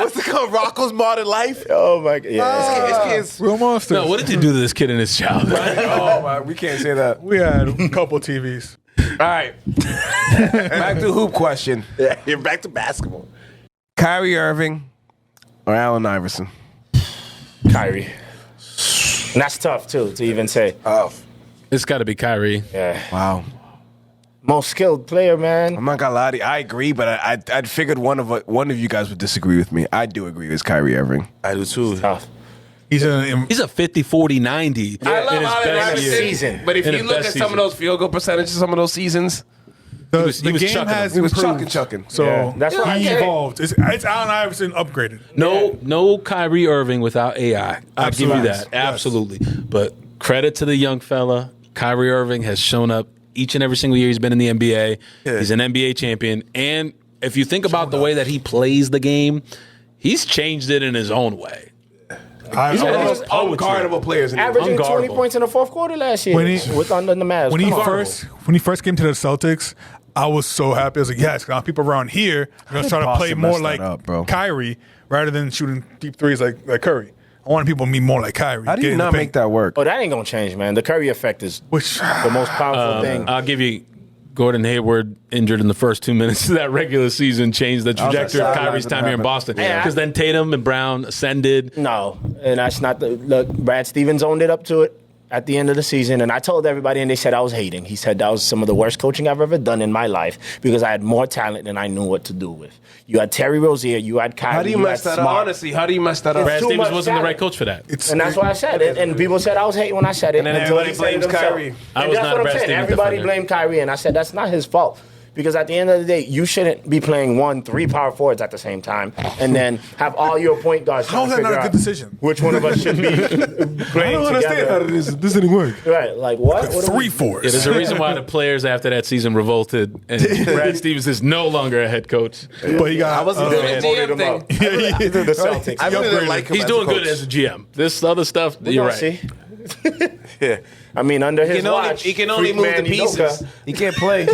what's it called? Rocco's Modern Life. Oh my God. Yeah. It's Real Monsters. No, what did you do to this kid in his childhood? Oh, my, we can't say that. We had a couple TVs. All right. Back to hoop question. Yeah, you're back to basketball. Kyrie Irving or Allen Iverson? Kyrie. And that's tough too to even say. Oh, It's got to be Kyrie. Yeah. Wow. Most skilled player, man. I'm not gonna lie to you. I agree, but I'd figured one of you guys would disagree with me. I do agree with Kyrie Irving. I do too. Tough. He's a He's a 50, 40, 90. I love in his Allen best Iverson, year. season. but if In you his look best at some season. of those field goal percentages, some of those seasons, the, was- he the was game chucking has them. he was improved. chucking. So Yeah, that's why I he can't- evolved. It's Allen Iverson upgraded. No Kyrie Irving without AI. I'll give you Absolutely. that. Yes. Absolutely. But credit to the young fella. Kyrie Irving has shown up each and every single year he's been in the NBA. Yeah. He's an NBA champion. And if you think about the way that he plays the game, he's changed it in his own way. He's one of those poetry. unguardable players. In the Averaging 20 Unguardable. points in the fourth quarter last year When he- with under the Mavs. When he Come on. first came to the Celtics, I was so happy. I was like, yes, now people around here are going to try to play Boston more messed that like up, bro. Kyrie rather than shooting deep threes like Curry. I want people to be more like Kyrie. How do get you in the not paint. make that work? Oh, that ain't gonna change, man. The Curry effect is Which the most powerful thing. I'll give you Gordon Hayward injured in the first 2 minutes of that regular season changed the trajectory of that's Kyrie's not time gonna here in happen. Boston. Yeah. Because then Tatum and Brown ascended. No, and that's not the look. Brad Stevens owned it up to it. at the end of the season, and I told everybody, and they said I was hating. He said that was some of the worst coaching I've ever done in my life because I had more talent than I knew what to do with. You had Terry Rozier, you had Kyrie. How do you mess that up? Honestly, how do you mess that up? Brad too Stevens much wasn't the talent. right coach for that. And that's why I said it. And people said I was hating when I said it. And then until everybody he said it blames himself. Kyrie. I And was that's not what a I'm Brad saying. Stevens Everybody defender. blamed Kyrie, and I said that's not his fault. Because at the end of the day, you shouldn't be playing 3 power forwards at the same time, and then have all your point guards. How is that not a good decision? Which one of us should be playing I don't understand how together? this didn't work. Right? Like what? What are 3 we- fours. Yeah, there's a reason why the players after that season revolted, and Brad Stevens is no longer a head coach. But he got. I wasn't doing doing it. Voted him up. The Celtics. I really didn't like him. He's as doing a good coach. as a GM. This other stuff, We you're gonna right. see. Yeah. I mean, under his watch, He can only Freak move Man the pieces. Udoka. He can't play.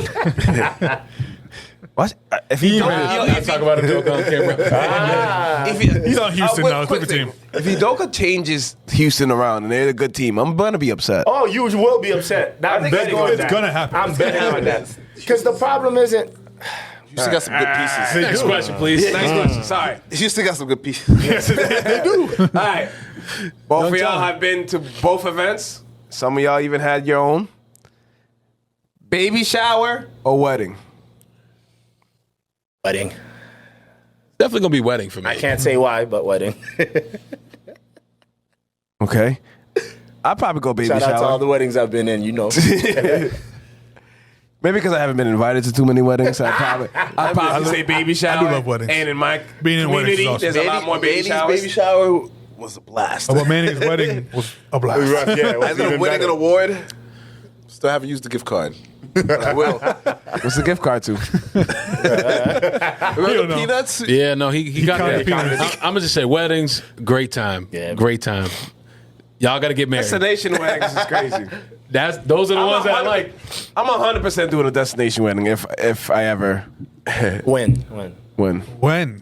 What? If he don't, I'll talk about it on camera. He's on Houston now. It's a different team. If Udoka changes Houston around and they're a good team, I'm gonna be upset. Oh, you will be upset. I'm think betting on it's that. gonna happen. I'm betting on that. Because the problem isn't. You still got some good pieces. Next question, please. Next question. Sorry. You still got some good pieces. All right. Both of y'all have been to both events. Some of y'all even had your own. Baby shower or wedding? Wedding. Definitely gonna be wedding for me. I can't say why, but wedding. Okay. I'd probably go baby Shout out to all shower. the weddings I've been in, you know. Maybe because I haven't been invited to too many weddings. I'd probably say baby shower. I do love weddings. And in my Being in weddings is community, awesome. there's a lot more baby Manny's showers. baby shower was a blast. But Manning's wedding was a blast. Yeah, it I was ended up even winning better. an award. Still haven't used the gift card. I will. What's the gift card to? Remember don't the know. peanuts? Yeah, no, he got counted that. peanuts. I'm gonna just say weddings, great time. Yeah. Great time. Y'all got to get married. Destination weddings is crazy. Those are the ones that I like. I'm 100% doing a destination wedding if I ever When? win.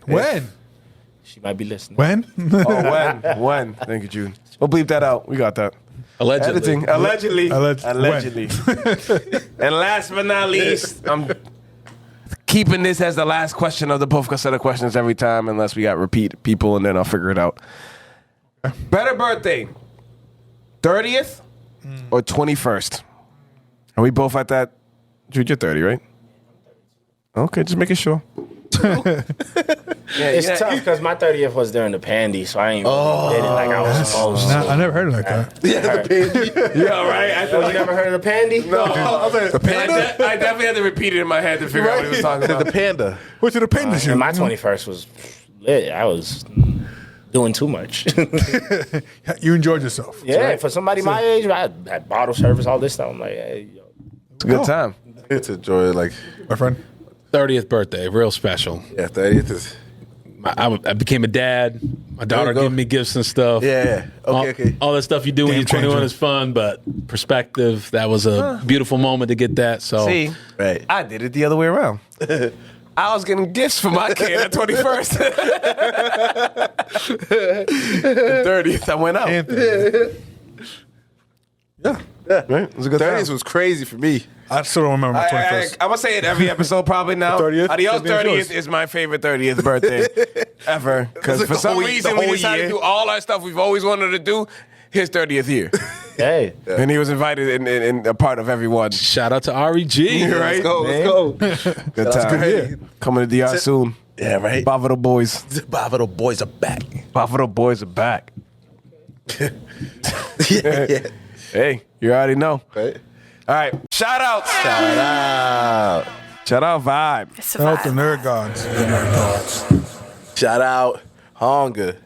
When? She might be listening. When? Oh, when? Thank you, June. We'll bleep that out. We got that. Allegedly. Editing. Allegedly. Allegedly. And last but not least, I'm keeping this as the last question of the Puffka set of questions every time, unless we got repeat people, and then I'll figure it out. Better birthday, 30th or 21st? Are we both at that? Jude, you're 30, right? Okay, just making sure. It's tough because my 30th was during the pandy, so I ain't really did it like I was supposed to. I never heard it like that. Yeah, all right. I Oh, thought you never heard of the pandy? No. I definitely had to repeat it in my head to figure out what he was talking about. The panda. What should the paint this And my 21st was lit. I was doing too much. You enjoyed yourself. Yeah, for somebody my age, I had bottle service, all this stuff. I'm like, hey, yo. It's a good time. It's a joy. Like, My friend. 30th birthday, real special. yeah, 30th is. I became a dad. My daughter go. giving me gifts and stuff. Yeah. Okay. All that stuff you do when Game you're 21 changer. is fun, but perspective, that was a beautiful moment to get that. So See, Right. I did it the other way around. I was getting gifts for my kid at 21st. The 30th, I went out. Anthony. Yeah. Right? It was a good time. 30th was crazy for me. I still don't remember my 21st. I'm going to say it every episode probably now. 30th? Adios Same thing as 30th yours. is my favorite 30th birthday ever. Because like for the some whole- reason the we whole decided year. to do all our stuff we've always wanted to do his 30th year. Hey. And he was invited in a part of everyone. shout out to REG. Right? Let's go. Let's go. Good time. Hey. Coming to DR soon. Yeah, right. Bavaro boys. The Bavaro boys are back. Bavaro boys are back. Yeah. Hey, you already know. Right. All right. Shout outs. Shout out. Shout out Vibe. Shout out to Nerd Gods. Shout out Honga.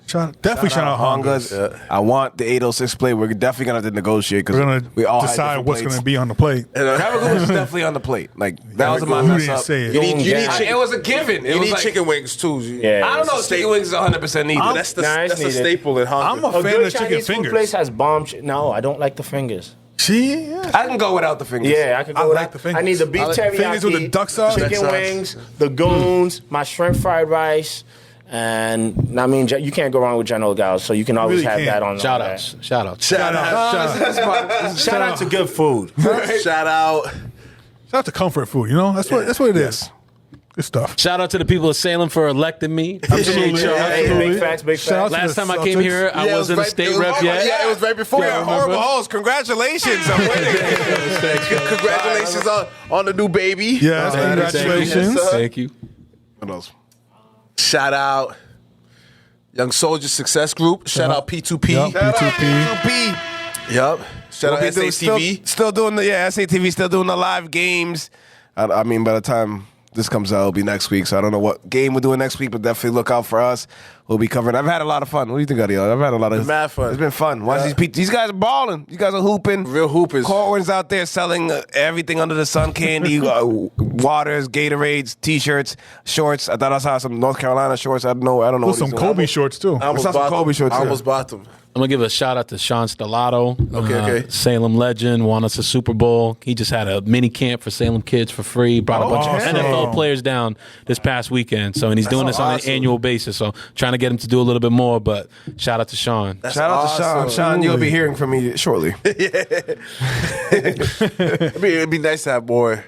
Definitely shout out Hongas. Hongas. I want the 806 plate. We're definitely gonna have to negotiate because We're gonna we all had decide different what's plates. gonna be on the plate. Gabagool was definitely on the plate. Like that was my You mess didn't up. say it. You need Yeah. chicken. It was a given. It You was need like, chicken wings too. Yeah. I don't know. It's a Chicken wings is 100% needed. That's the Nah, it's that's a needed. staple at Honga. I'm a A fan good of chicken Chinese food fingers. place has bomb. No, I don't like the fingers. See? Yeah. I can go without the fingers. Yeah, I could go I with like that. the fingers. I need the beef I like teriyaki, fingers with the duck sauce. chicken Duck sauce. wings, the goons, my shrimp fried rice, and I mean you can't go wrong with General Gals, so you can always really have can't. that on. Shout there. outs. Shout outs. Shout out. Shout out to good food. Shout out. Shout out to comfort food, you know? That's what it is. Good stuff. Shout out to the people of Salem for electing me. Absolutely. y'all. Absolutely. Big facts, big Shout out facts. to Last the time I came Celtics. here, I wasn't a state rep yet. Yeah, it was right before Yeah, your remember? horrible host. Congratulations, I'm winning. Congratulations on the new baby. Yes, congratulations. Yes, sir. Thank you. What else? Shout out Young Soldier Success Group. Shout out P2P. Yup, P2P. Yup. Shout out What we do, SATV. Still doing the SATV. Still doing the live games. I mean, by the time this comes out, it'll be next week. So I don't know what game we're doing next week, but definitely look out for us. We'll be covering. I've had a lot of fun. What do you think, Adiel? I've had a lot of Mad fun. It's been fun. Watch these guys are balling. These guys are hooping. Real hoopers. Corwin's out there selling everything under the sun: candy, waters, Gatorades, T-shirts, shorts. I thought I saw some North Carolina shorts. I don't know. There's What some he's doing. Kobe shorts too. I almost saw some bought Kobe them. shorts, I yeah. almost bought them. I'm going to give a shout out to Sean Stellato. Okay. Salem legend, won us a Super Bowl. He just had a mini camp for Salem kids for free. Brought a bunch awesome. of NFL players down this past weekend. So, and he's doing this on an annual basis. So, trying to get him to do a little bit more. But shout out to Sean. Shout out to Sean. Sean, you'll be hearing from me shortly. It'd be nice to have more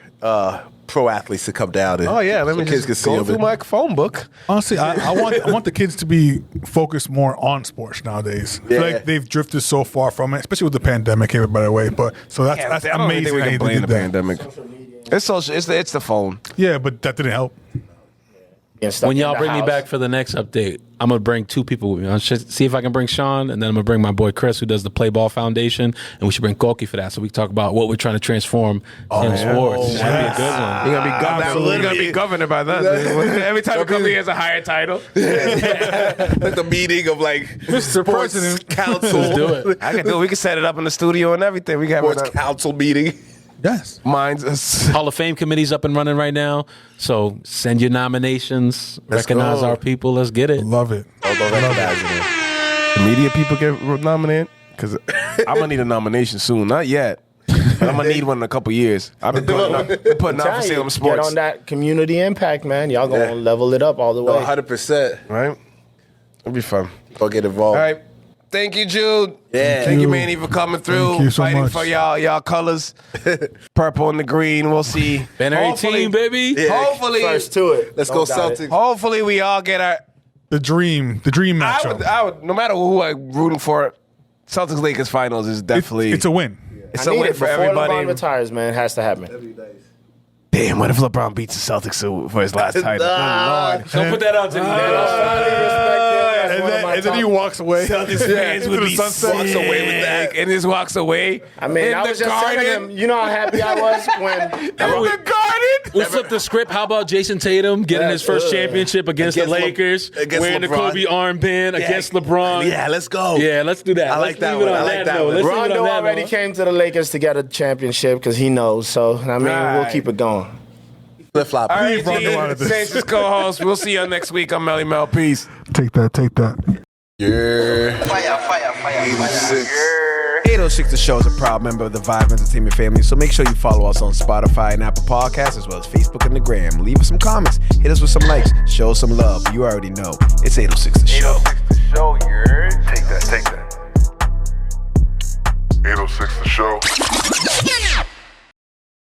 pro athletes to come down. And Let me kids just can see go them. through my phone book. Honestly, I want the kids to be focused more on sports nowadays. I feel Yeah. like they've drifted so far from it, especially with the pandemic here, by the way. But so that's I don't amazing. think we how can they blame did the that. pandemic. It's social. It's the phone. Yeah, but that didn't help. Getting stuck When in y'all the bring me house. back for the next update, I'm going to bring two people with me. I'll see if I can bring Sean, and then I'm going to bring my boy Chris, who does the Play Ball Foundation, and we should bring Koki for that so we can talk about what we're trying to transform in sports. That'd be a good one. You're gonna be governor. You're gonna be governor by then. Every time you come here, has a higher title. Like the meeting of like Mr. sports President. council. Let's do it. I can do it. We can set it up in the studio and everything. We can have Sports it. council meeting. Yes. Mine's. Hall of Fame committee's up and running right now, so send your nominations. Recognize go. our people. Let's get it. Love it. Don't recognize it. The media people get nominated because I'm gonna need a nomination soon. Not yet. But I'm gonna need one in a couple years. I've been putting out for Tell you, Salem Get Sports. on that community impact, man. Y'all gonna level it up all the way. 100%. Right? It'll be fun. Go get involved. All right. Thank you, Jude. Yeah. Thank you, you. Manny, for coming through, Thank you so fighting much. for y'all colors, purple and the green. We'll see. Banner Hopefully- 18, baby. Yeah. Hopefully, First to it. Let's go Don't doubt Celtics. it. hopefully we all get our. The dream matchup. I would, no matter who I'm rooting for, Celtics Lakers finals is definitely. It's a win. It's I a need win it for before everybody. LeBron retires, man. It has to happen. Damn, what if LeBron beats the Celtics for his last title? Lord. Don't put that out to me. And then he walks away. Celtics fans would Into be the sunset. walks away with that, and just walks away. I mean, in I the was just telling garden. him, you know how happy I was when In the garden. We'll flip the script. How about Jason Tatum getting his first championship against the Lakers, against wearing the LeBron. Kobe armband against LeBron? Yeah, let's go. Yeah, let's do that. I Let's like that leave it one. on I like that note. one. Let's leave it on Rondo that already note. came to the Lakers to get a championship because he knows. So, I mean, we'll keep it going. Flip flop. All right, Rondo out of this. Saints' co-host. We'll see you next week. I'm Melly Mel. Peace. Take that. Yeah. 806 The Show is a proud member of the Vibe Entertainment family, so make sure you follow us on Spotify and Apple Podcasts, as well as Facebook and the Gram. Leave us some comments, hit us with some likes, show us some love. You already know. It's 806 The Show. 806 The Show, yeah. Take that. 806 The Show.